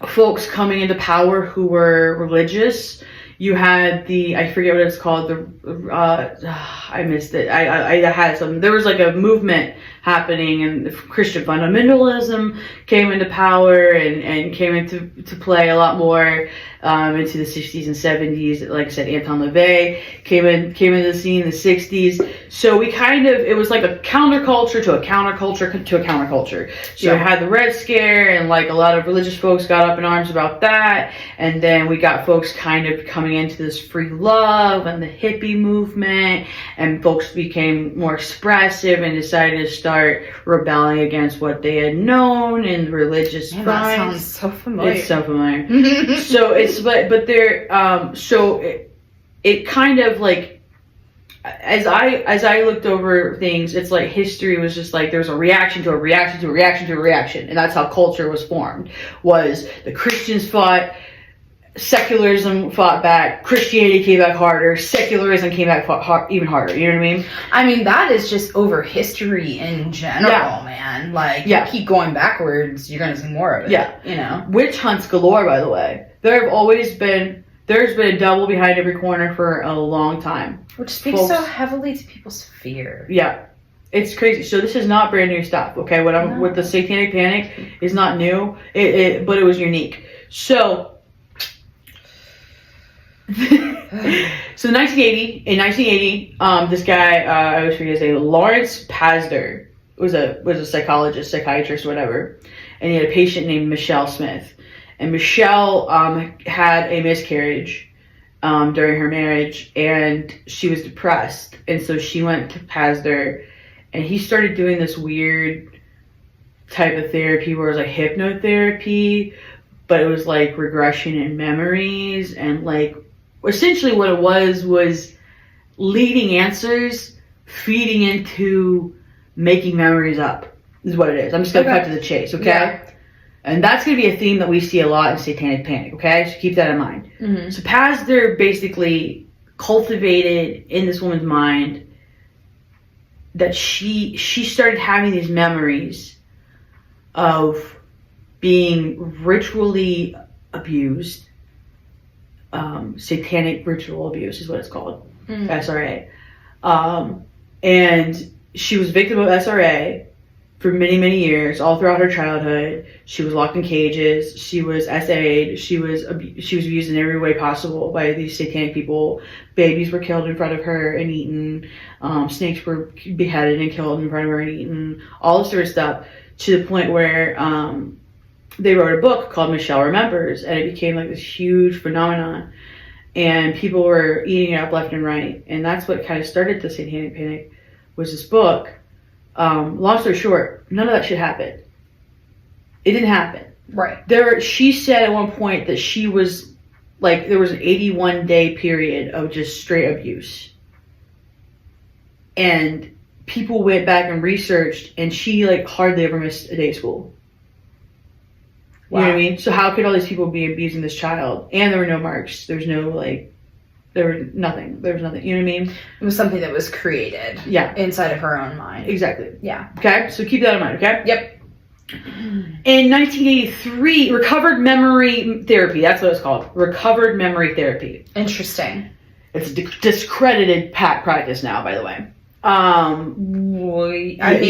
folks coming into power who were religious. You had I forget what it's called, I missed it. I had some, there was like a movement happening, and Christian fundamentalism came into power and came into play a lot more into the 60s and 70s. Like I said, Anton LaVey came into the scene in the 60s. So it was like a counterculture to a counterculture to a counterculture. So we had the Red Scare, and like a lot of religious folks got up in arms about that. And then we got folks kind of coming into this free love and the hippie movement, and folks became more expressive and decided to start rebelling against what they had known in religious Man, vibes. that sounds so familiar. It's so familiar. So it's but there so it kind of like, as I looked over things, it's like history was just like there was a reaction to a reaction to a reaction to a reaction, and that's how culture was formed. Was the Christians fought, secularism fought back, Christianity came back harder, secularism came back even harder. You know what I mean? I mean, that is just over history in general, man. Like, you keep going backwards, you're gonna see more of it. Yeah. You know? Witch hunts galore, by the way. There's been a devil behind every corner for a long time. Which speaks so heavily to people's fear. Yeah. It's crazy. So this is not brand new stuff, okay? What the Satanic Panic is not new, but it was unique. So in 1980, this guy, I always forget his name, Lawrence Pazder, was a psychologist, psychiatrist, whatever, and he had a patient named Michelle Smith, and Michelle had a miscarriage during her marriage, and she was depressed, and so she went to Pazder, and he started doing this weird type of therapy where it was like hypnotherapy, but it was like regression in memories, and like essentially what it was leading answers feeding into making memories up is what it is. I'm just gonna cut to the chase, okay? And that's going to be a theme that we see a lot in Satanic Panic, okay? So keep that in mind. Mm-hmm. So Pazder basically cultivated in this woman's mind that she started having these memories of being ritually abused. Satanic ritual abuse is what it's called. SRA. And she was a victim of SRA for many, many years, all throughout her childhood. She was locked in cages. She was SA'd. She was abused in every way possible by these satanic people. Babies were killed in front of her and eaten. Snakes were beheaded and killed in front of her and eaten. All this sort of stuff, to the point where they wrote a book called Michelle Remembers, and it became like this huge phenomenon. And people were eating it up left and right. And that's what kind of started the Satanic Panic, was this book. Long story short, none of that shit happened. It didn't happen. Right. She said at one point that she was, like, there was an 81-day period of just straight abuse. And people went back and researched, and she, like, hardly ever missed a day of school. You know what I mean? So how could all these people be abusing this child? And there were no marks. There's no, like, there was nothing. You know what I mean? It was something that was created. Yeah. Inside of her own mind. Exactly. Yeah. Okay? So keep that in mind, okay? Yep. In 1983, recovered memory therapy. That's what it's called. Recovered memory therapy. Interesting. It's a discredited practice now, by the way. You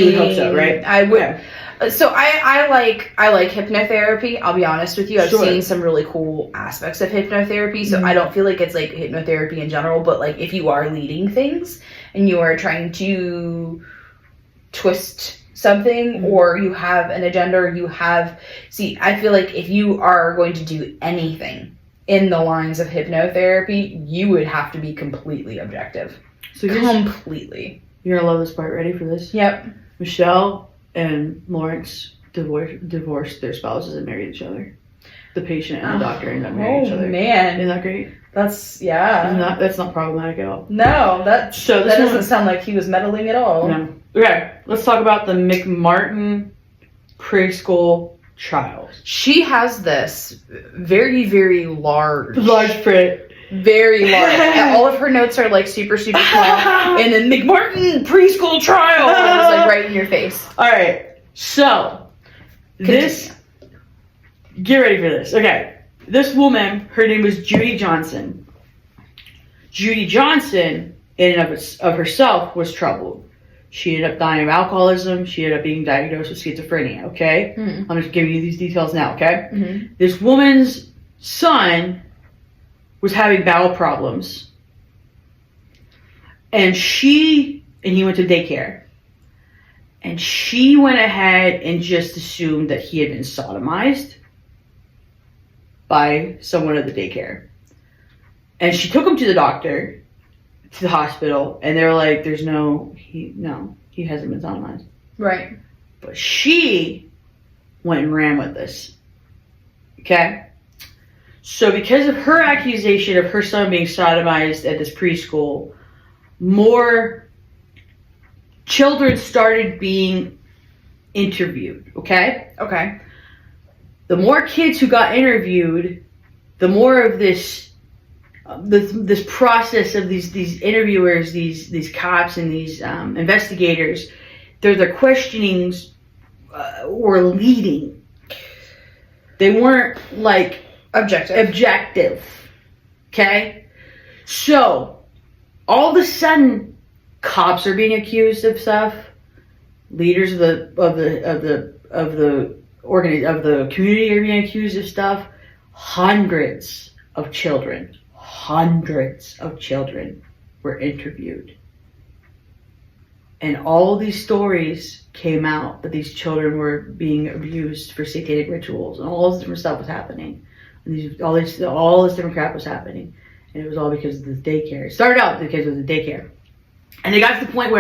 would hope so, right? I would. Okay. So I like hypnotherapy. I'll be honest with you. I've seen some really cool aspects of hypnotherapy. So I don't feel like it's like hypnotherapy in general, but like if you are leading things and you are trying to twist something, or you have an agenda, or I feel like if you are going to do anything in the lines of hypnotherapy, you would have to be completely objective. So completely. You're gonna love this part. Ready for this? Yep. Michelle and Lawrence divorced their spouses and married each other. The patient and the doctor ended up marrying each other. Oh man, isn't that great? That's That's not problematic at all. No, that doesn't sound like he was meddling at all. No. Okay, let's talk about the McMartin preschool child. She has this very, very large print. Very large. And all of her notes are like super, super small. And then McMartin preschool trial is like right in your face. All right. So, get ready for this. Okay. This woman, her name was Judy Johnson. Judy Johnson, in and of herself, was troubled. She ended up dying of alcoholism. She ended up being diagnosed with schizophrenia, okay? Mm-hmm. I'm just giving you these details now, okay? Mm-hmm. This woman's son was having bowel problems. And he went to daycare. And she went ahead and just assumed that he had been sodomized by someone at the daycare. And she took him to the doctor, to the hospital, and they were like, he hasn't been sodomized. Right. But she went and ran with this. Okay? So because of her accusation of her son being sodomized at this preschool, more children started being interviewed, okay? Okay. The more kids who got interviewed, the more of this process of these interviewers, these cops and these investigators, their questionings were leading. They weren't like objective. Okay? So all of a sudden cops are being accused of stuff. Leaders of the community are being accused of stuff. Hundreds of children were interviewed. And all these stories came out that these children were being abused for satanic rituals, and all this different stuff was happening. And all this different crap was happening. And it was all because of the daycare. It started out because of the daycare. And it got to the point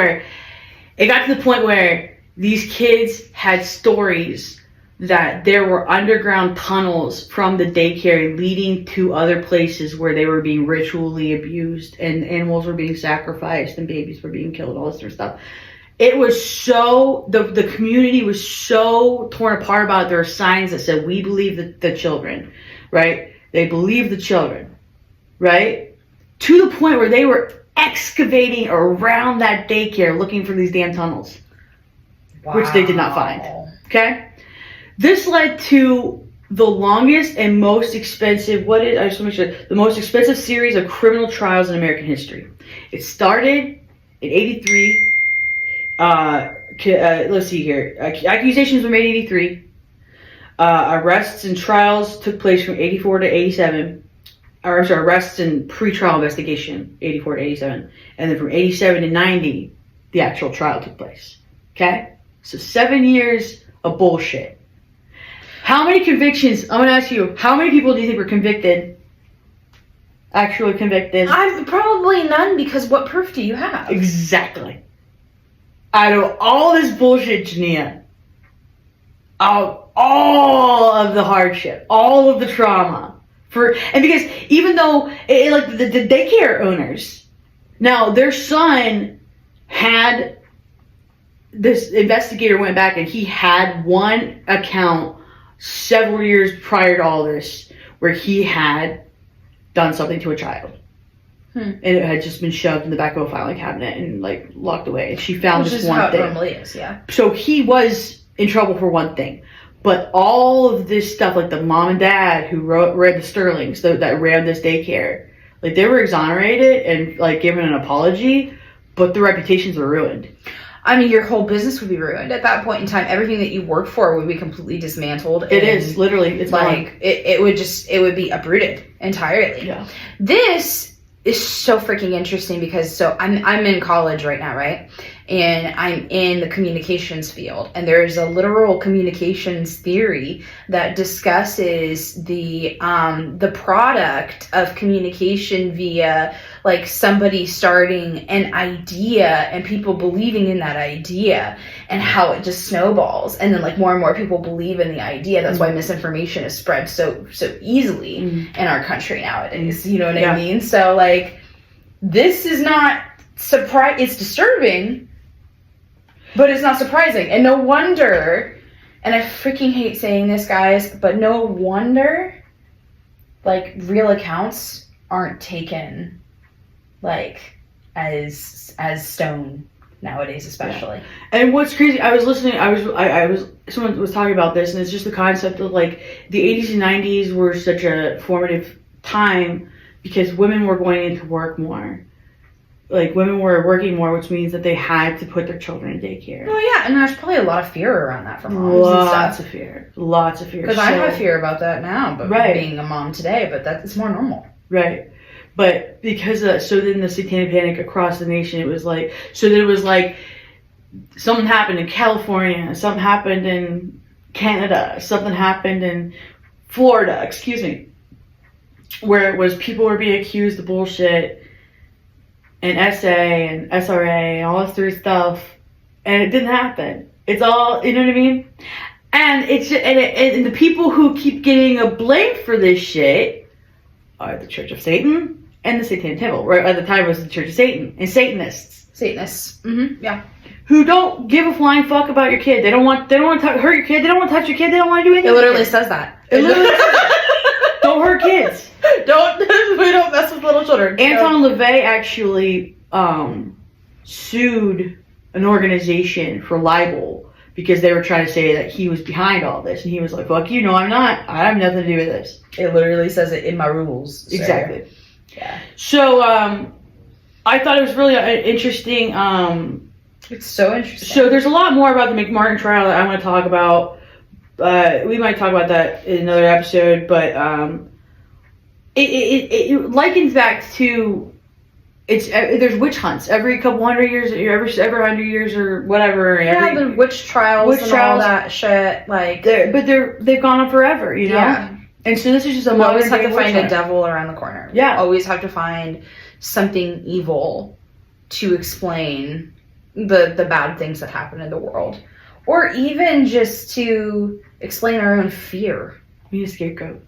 where these kids had stories that there were underground tunnels from the daycare leading to other places where they were being ritually abused, and animals were being sacrificed and babies were being killed, all this sort of stuff. It was so, the community was so torn apart about it. There were signs that said, we believe the children, right? They believe the children, right? To the point where they were excavating around that daycare looking for these damn tunnels, which they did not find, okay? This led to the longest and most expensive, I just want to make sure, the most expensive series of criminal trials in American history. It started in 83. Let's see here. Accusations were made in 83. Arrests and trials took place from 84 to 87. Or, I'm sorry, arrests and pre-trial investigation, 84 to 87. And then from 87 to 90, the actual trial took place. Okay? So 7 years of bullshit. How many convictions, I'm going to ask you, how many people do you think were convicted? Actually convicted? I'm probably none, because what proof do you have? Exactly. Out of all this bullshit, Jania, out all of the hardship, all of the trauma, and because even though like the daycare owners, now their son had, this investigator went back and he had one account several years prior to all this where he had done something to a child. And it had just been shoved in the back of a filing cabinet and like locked away. And she found Which this is one how thing. it normally is, yeah. So he was in trouble for one thing, but all of this stuff, like the mom and dad who read the Sterlings that ran this daycare, like they were exonerated and like given an apology, but their reputations were ruined. I mean, your whole business would be ruined at that point in time. Everything that you worked for would be completely dismantled. It is literally. It's like it would be uprooted entirely. Yeah. This is so freaking interesting because I'm in college right now, right? And I'm in the communications field, and there's a literal communications theory that discusses the product of communication via like somebody starting an idea and people believing in that idea, and how it just snowballs, and then like more and more people believe in the idea. That's why misinformation is spread so easily in our country nowadays. You know what I mean? So like, this is not surprise. It's disturbing. But it's not surprising. And no wonder, and I freaking hate saying this, guys, but no wonder, like, real accounts aren't taken, like, as stone nowadays, especially. Yeah. And what's crazy, I was listening, someone was talking about this, and it's just the concept of, like, the 80s and 90s were such a formative time because women were going into work more. Like, women were working more, which means that they had to put their children in daycare. Oh, yeah, and there's probably a lot of fear around that for moms Lots and of fear. Lots of fear. Because I have fear about that now, but being a mom today, but it's more normal. Right. But because, so then the satanic panic across the nation, it was like, something happened in California, something happened in Canada, something happened in Florida, where it was people were being accused of bullshit, and SA and SRA and all this other stuff, and it didn't happen. It's all, you know what I mean? And it's and the people who keep getting blamed for this shit are the Church of Satan and the Satanic Temple. Right at the time, it was the Church of Satan and Satanists. Yeah. Who don't give a flying fuck about your kid. They don't want to hurt your kid. They don't want to touch your kid. They don't want to do anything. It literally says that. It literally says that. Don't hurt kids. We don't mess with little children. Anton LaVey actually sued an organization for libel because they were trying to say that he was behind all this, and he was like, "Fuck you, no, I'm not. I have nothing to do with this." It literally says it in my rules. So. Exactly. Yeah. So I thought it was really interesting. It's so interesting. So there's a lot more about the McMartin trial that I want to talk about. We might talk about that in another episode, but it likens back to there's witch hunts every couple hundred years, every 100 years or whatever. Yeah, the witch trials and all that shit. Like, they've gone on forever, you know. Yeah. And so this is just a. You always have to find a devil around the corner. Yeah. Always have to find something evil to explain the bad things that happen in the world, or even just to explain our own fear. We need a scapegoat.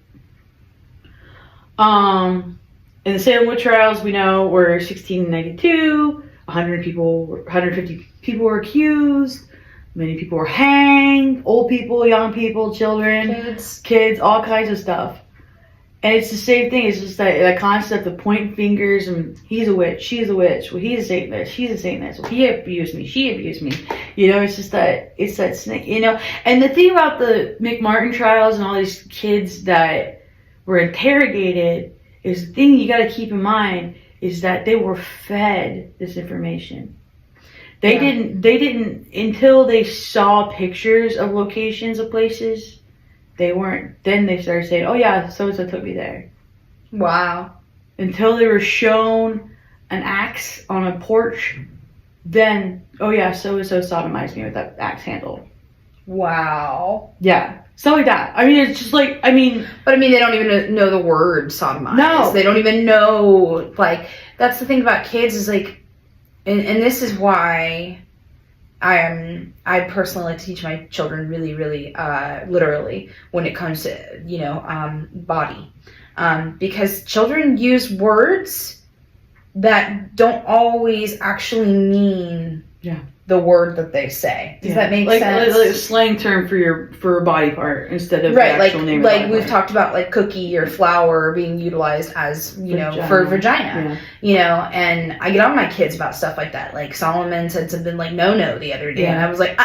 In the Salem witch trials, we know were 1692. 150 people were accused. Many people were hanged. Old people, young people, children, kids, all kinds of stuff. And it's the same thing. It's just that concept of pointing fingers and he's a witch, she's a witch. Well, he's a Satanist, she's a Satanist. Well, he abused me, she abused me. It's just that snake. And the thing about the McMartin trials and all these kids that were interrogated is the thing you got to keep in mind is that they were fed this information. They didn't until they saw pictures of locations of places. They weren't. Then they started saying, "Oh yeah, so and so took me there." Wow. Until they were shown an axe on a porch, then oh yeah, so and so sodomized me with that axe handle. Wow. Yeah, stuff like that. I mean, it's just like But they don't even know the word sodomize. No, they don't even know. Like that's the thing about kids is like, and this is why. I personally like to teach my children really, really literally when it comes to body, because children use words that don't always actually mean the word that they say. Does that make sense? Like a slang term for a body part instead of right, the actual name. Like we've talked about like cookie or flower being utilized as for vagina. And I get on my kids about stuff like that. Like Solomon said something like no the other day, and I was like,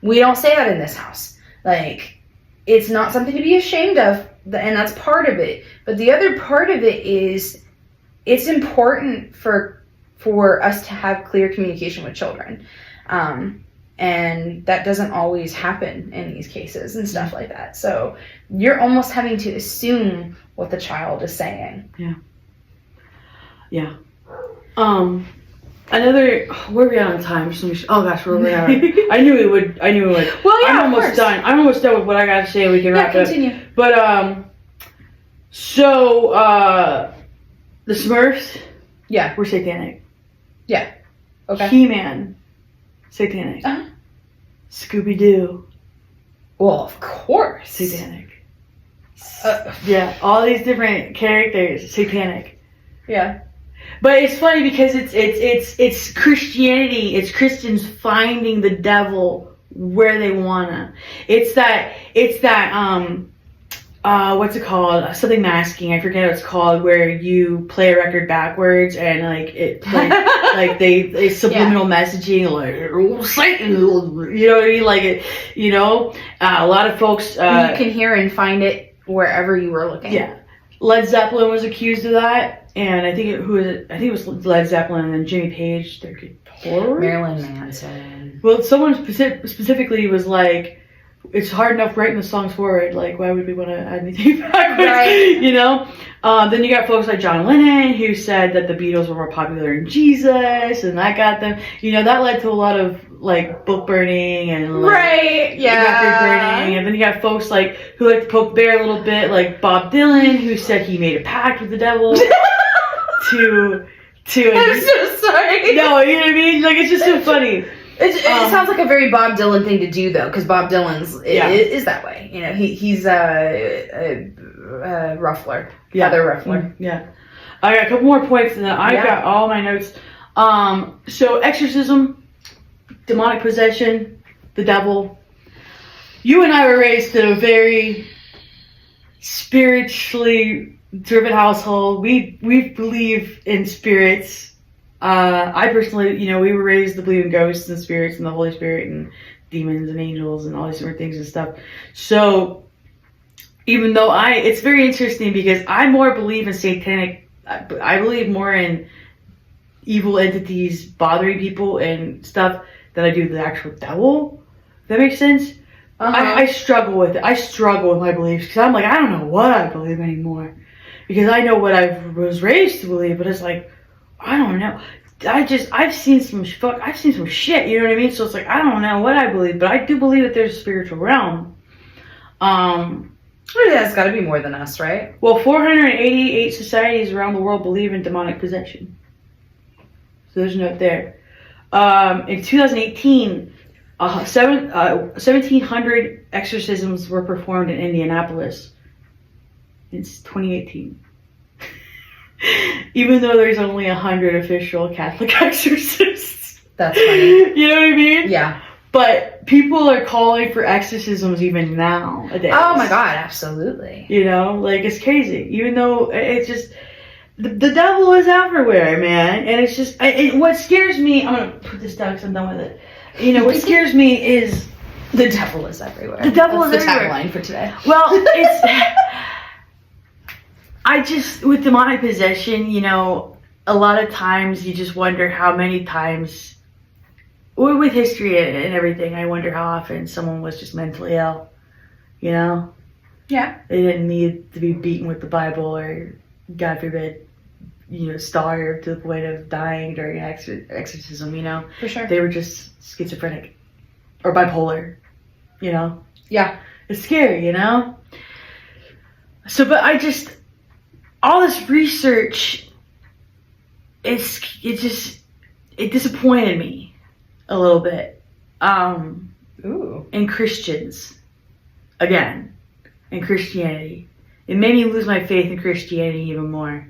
we don't say that in this house. Like it's not something to be ashamed of, and that's part of it. But the other part of it is it's important for us to have clear communication with children. And that doesn't always happen in these cases and stuff like that. So you're almost having to assume what the child is saying. Yeah. Another, where are we at on time? Oh gosh, where are we at? I knew we would. Well, yeah, I'm almost done. I'm almost done with what I got to say. We can wrap continue. Up. But, so, the Smurfs. Yeah. Were satanic. Yeah. Okay. He-Man. Satanic. Scooby-Doo. Well, of course. Satanic. Yeah, all these different characters, satanic. Yeah. But it's funny because it's Christianity, it's Christians finding the devil where they wanna. It's that what's it called? Something masking. I forget what it's called. Where you play a record backwards and like they subliminal messaging like Satan. You know what I mean? Like it. A lot of folks. You can hear and find it wherever you were looking. Yeah. Led Zeppelin was accused of that, and I think it was Led Zeppelin and then Jimmy Page, their guitarist. Marilyn Manson. Well, someone specifically was like, it's hard enough writing the songs forward. Like, why would we want to add anything backwards? Right. Then you got folks like John Lennon who said that the Beatles were more popular than Jesus, and that got them. That led to a lot of like book burning and like, record burning. And then you got folks like who like to poke the bear a little bit, like Bob Dylan, who said he made a pact with the devil to. I'm so sorry. No, you know what I mean? Like it's just so funny. It sounds like a very Bob Dylan thing to do, though, because Bob Dylan's is that way. He's a ruffler, feather ruffler. Yeah. I got a couple more points, and then I got all my notes. So exorcism, demonic possession, the devil. You and I were raised in a very spiritually driven household. We believe in spirits. I personally, we were raised to believe in ghosts and spirits and the Holy Spirit and demons and angels and all these different things and stuff. So, even though it's very interesting because I more believe in satanic, I believe more in evil entities bothering people and stuff than I do the actual devil. Does that make sense? I struggle with it. I struggle with my beliefs because I'm like, I don't know what I believe anymore. Because I know what I was raised to believe, but it's like, I don't know. I've seen some shit, you know what I mean? So it's like, I don't know what I believe, but I do believe that there's a spiritual realm. It's got to be more than us, right? Well, 488 societies around the world believe in demonic possession. So there's a note there. In 2018, 1,700 exorcisms were performed in Indianapolis. It's 2018. even though there's only 100 official Catholic exorcists. That's funny. You know what I mean? Yeah. But people are calling for exorcisms even nowadays. Oh my God, absolutely. You know, like it's crazy. Even though it's just the devil is everywhere, man. And it's just what scares me. I'm gonna put this down because I'm done with it. You know, what scares me is the devil is everywhere. The devil That's is the everywhere. tagline for today. Well, it's. I just, with demonic possession, you know, a lot of times you just wonder how many times, with history and everything, I wonder how often someone was just mentally ill, you know? Yeah. They didn't need to be beaten with the Bible or, God forbid, you know, starved to the point of dying during exorcism, you know? For sure. They were just schizophrenic or bipolar, you know? Yeah. It's scary, you know? So, but all this research, it disappointed me a little bit. Ooh. In Christians, again, in Christianity, it made me lose my faith in Christianity even more.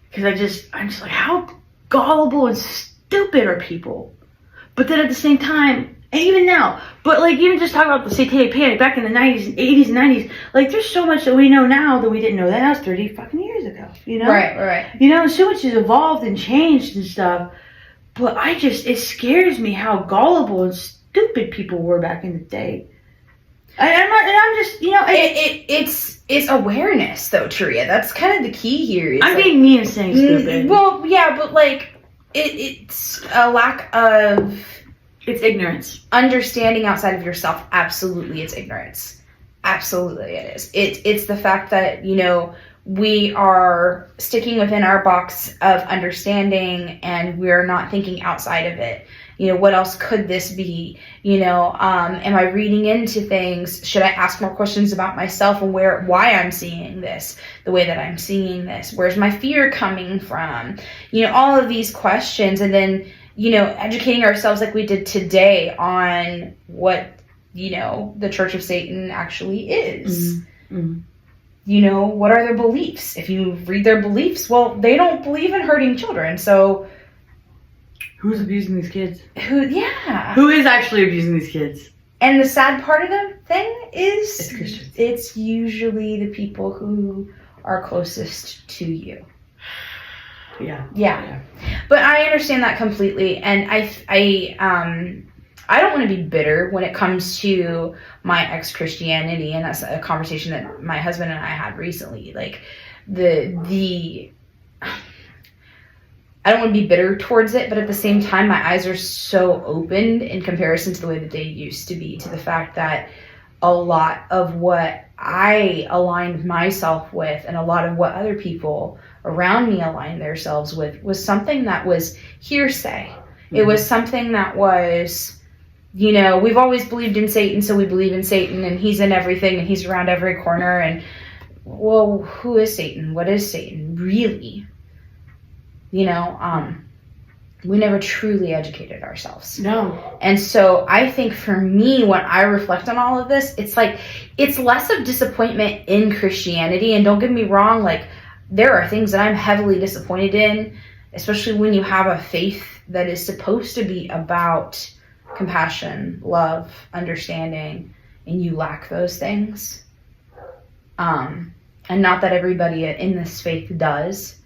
Because I'm just like, how gullible and stupid are people? But then at the same time, and even now, but like even just talk about the satanic panic back in the 90s and 80s and 90s, like there's so much that we know now that we didn't know then. That was 30 fucking years ago, you know? Right. You know, so much has evolved and changed and stuff, but it scares me how gullible and stupid people were back in the day. I'm just, you know, it's awareness though, Taria. That's kind of the key here. I'm being mean and saying stupid. Well, yeah, but like it's a lack of. It's ignorance. Understanding outside of yourself, absolutely it's ignorance. Absolutely it is. It's the fact that, you know, we are sticking within our box of understanding and we're not thinking outside of it. You know, what else could this be? You know, am I reading into things? Should I ask more questions about myself and why I'm seeing this the way that I'm seeing this? Where's my fear coming from? You know, all of these questions, and then, you know, educating ourselves like we did today on what, you know, the Church of Satan actually is. Mm-hmm. Mm-hmm. You know, what are their beliefs? If you read their beliefs, well, they don't believe in hurting children. So who's abusing these kids? Who is actually abusing these kids? And the sad part of the thing is it's Christians. It's usually the people who are closest to you. Yeah. But I understand that completely, and I don't want to be bitter when it comes to my ex-Christianity, and that's a conversation that my husband and I had recently. Like the I don't want to be bitter towards it, but at the same time, my eyes are so opened in comparison to the way that they used to be, to the fact that a lot of what I aligned myself with and a lot of what other people around me aligned themselves with was something that was hearsay. Mm-hmm. It was something that was, you know, we've always believed in Satan, so we believe in Satan, and he's in everything, and he's around every corner, and, well, who is Satan? What is Satan, really? You know, we never truly educated ourselves. No. And so I think for me, when I reflect on all of this, it's like, it's less of disappointment in Christianity. And don't get me wrong, like, there are things that I'm heavily disappointed in, especially when you have a faith that is supposed to be about compassion, love, understanding, and you lack those things. And not that everybody in this faith does,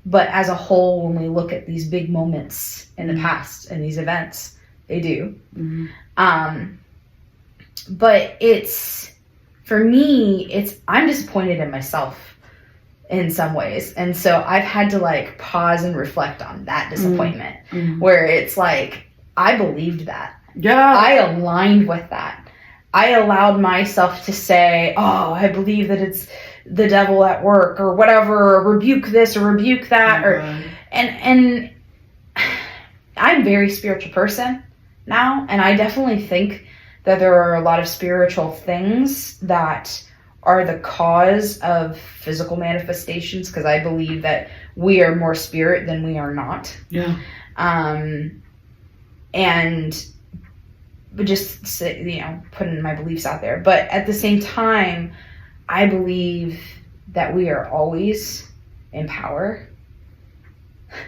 but as a whole, when we look at these big moments in the past and these events, they do. Mm-hmm. But it's, for me, I'm disappointed in myself in some ways. And so I've had to like pause and reflect on that disappointment, where it's like, I believed that. Yeah. I aligned with that. I allowed myself to say, oh, I believe that it's the devil at work or whatever, or rebuke this or rebuke that, and I'm a very spiritual person now, and I definitely think that there are a lot of spiritual things that are the cause of physical manifestations, because I believe that we are more spirit than we are not. Yeah. And just, you know, putting my beliefs out there, but at the same time, I believe that we are always in power.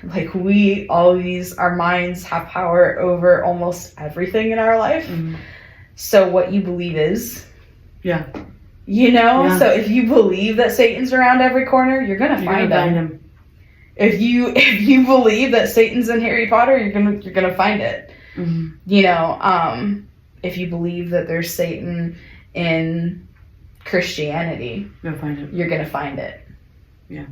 Like our minds have power over almost everything in our life. Mm-hmm. So what you believe is, Yeah. you know, Yeah. so if you believe that Satan's around every corner, you're gonna find him. If you believe that Satan's in Harry Potter, you're gonna find it. Mm-hmm. You know, if you believe that there's Satan in Christianity, You'll find it. you're gonna find it. Yeah.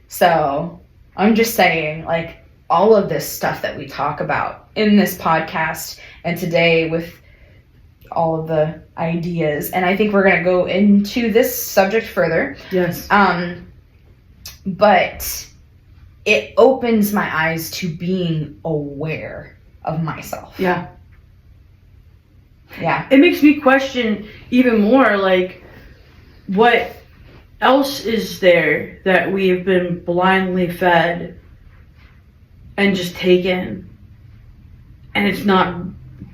So I'm just saying, like, all of this stuff that we talk about in this podcast and today with all of the ideas, and I think we're gonna go into this subject further. Yes. But it opens my eyes to being aware of myself. Yeah. Yeah. It makes me question even more, like, what else is there that we have been blindly fed and just taken, and it's not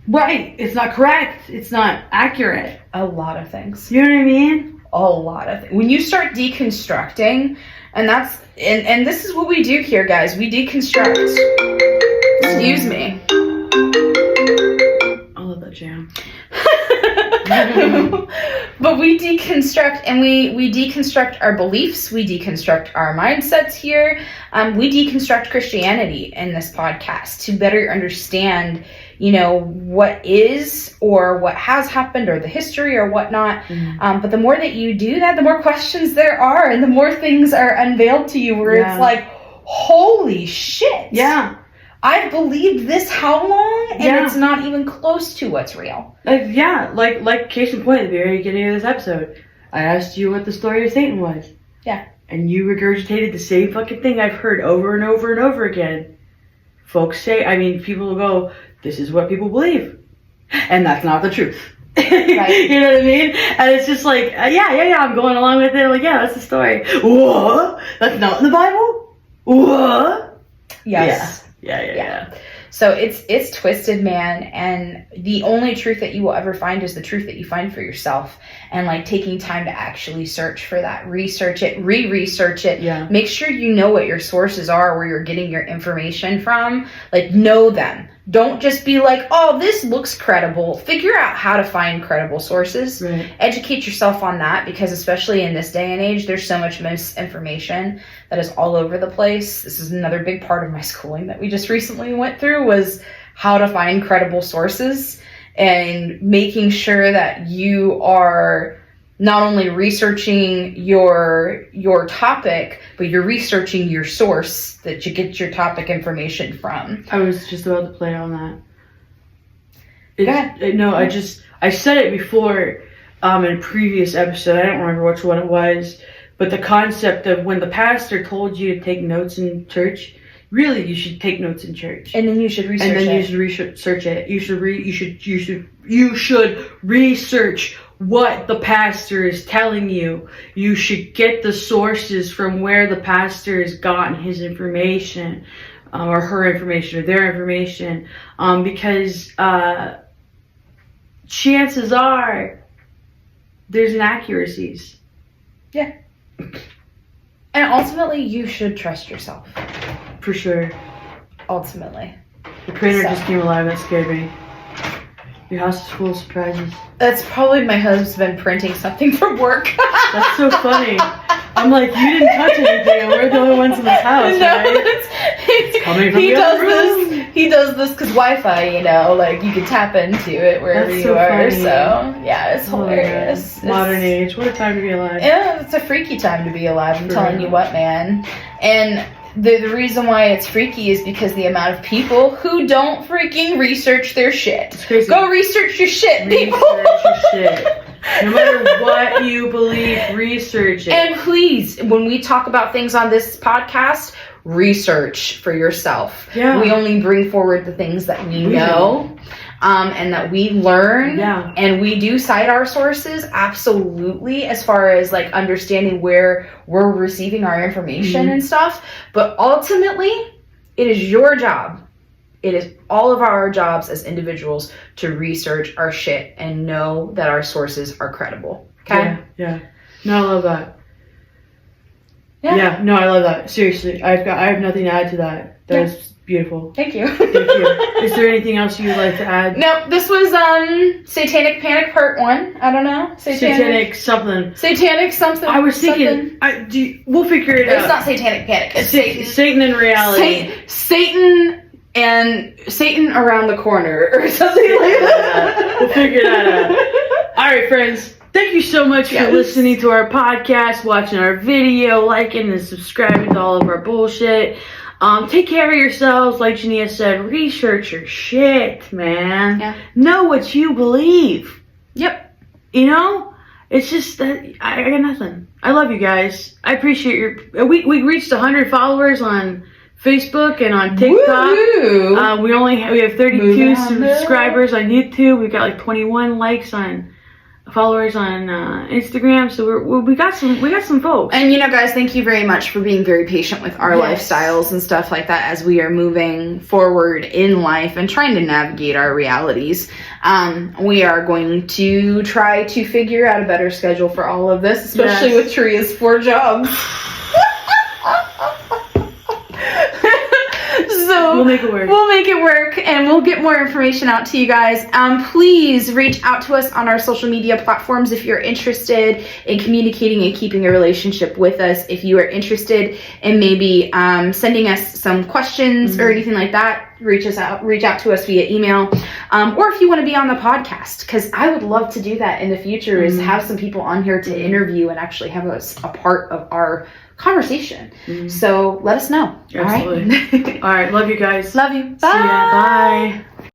right, it's not correct, it's not accurate. A lot of things. You know what I mean? A lot of things. When you start deconstructing, and that's and this is what we do here, guys. We deconstruct. Excuse me. I love that jam. But we deconstruct, and we deconstruct our beliefs, we deconstruct our mindsets here. We deconstruct Christianity in this podcast to better understand, you know, what is or what has happened or the history or whatnot. But the more that you do that, the more questions there are, and the more things are unveiled to you where it's like, holy shit. Yeah. I've believed this how long? And Yeah. it's not even close to what's real. Like case in point at the very beginning of this episode, I asked you what the story of Satan was. Yeah. And you regurgitated the same fucking thing I've heard over and over and over again. Folks say, people will go, this is what people believe. And that's not the truth. Right. You know what I mean? And it's just like, yeah, I'm going along with it. Like, yeah, that's the story. What? That's not in the Bible? What? Yes. Yeah. So it's twisted, man, and the only truth that you will ever find is the truth that you find for yourself. And like taking time to actually search for that, research it, re-research it. Yeah. Make sure you know what your sources are, where you're getting your information from. Like, know them. Don't just be like, oh, this looks credible. Figure out how to find credible sources. Right. Educate yourself on that, because especially in this day and age, there's so much misinformation that is all over the place. This is another big part of my schooling that we just recently went through, was how to find credible sources and making sure that you are not only researching your topic, but you're researching your source that you get your topic information from. I was just about to play on that. Go ahead. No, I said it before in a previous episode. I don't remember which one it was. But the concept of when the pastor told you to take notes in church, really you should take notes in church. And then you should research it. And then you should research it. You should research what the pastor is telling you. You should get the sources from where the pastor has gotten his information, or her information, or their information, because chances are there's inaccuracies. Yeah. And ultimately, you should trust yourself. For sure. Ultimately. The printer just came alive. That scared me. Your house is full of surprises. That's probably my husband printing something from work. That's so funny. I'm like, you didn't touch anything, and we're the only ones in this house, right? It's coming from the other room. He does this because Wi-Fi, you know, like you can tap into it wherever That's you so are. funny. So yeah, it's hilarious. Oh, modern age, what a time to be alive. Yeah, it's a freaky time to be alive. I'm For telling real. you what, man. And the reason why it's freaky is because the amount of people who don't freaking research their shit. It's crazy. Go research your shit, people. Research your shit. No matter what you believe, research it. And please, when we talk about things on this podcast, research for yourself. Yeah. We only bring forward the things that we know, and that we learn. Yeah. And we do cite our sources, absolutely, as far as like understanding where we're receiving our information and stuff. But ultimately, it is your job. It is all of our jobs as individuals to research our shit and know that our sources are credible. Okay? Yeah. No, I love that. Yeah. No, I love that. Seriously, I have nothing to add to that. That's beautiful. Thank you. Thank you. Is there anything else you'd like to add? No, this was Satanic Panic Part 1. I don't know. Satanic something. Satanic something. I was thinking. We'll figure it out. It's not Satanic Panic. It's Satan. Satan in reality. Satan and Satan around the corner or something like that. We'll figure that out. All right, friends. Thank you so much for listening to our podcast, watching our video, liking and subscribing to all of our bullshit. Take care of yourselves. Like Jania said, research your shit, man. Yeah. Know what you believe. Yep. You know? It's just that I got nothing. I love you guys. I appreciate your... We reached 100 followers on Facebook and on TikTok. Woo-hoo. We have 32 subscribers on YouTube. We've got like 21 likes on... followers on Instagram, so we got some folks. And guys, thank you very much for being very patient with our lifestyles and stuff like that as we are moving forward in life and trying to navigate our realities. We are going to try to figure out a better schedule for all of this, especially with Tria's 4 jobs. So we'll make it work. We'll make it work, and we'll get more information out to you guys. Please reach out to us on our social media platforms if you're interested in communicating and keeping a relationship with us. If you are interested in maybe sending us some questions or anything like that, reach out to us via email. Or if you want to be on the podcast, because I would love to do that in the future, is have some people on here to interview and actually have us a part of our conversation. So let us know. Absolutely. All right. Love you guys. Love you. Bye. See ya. Bye.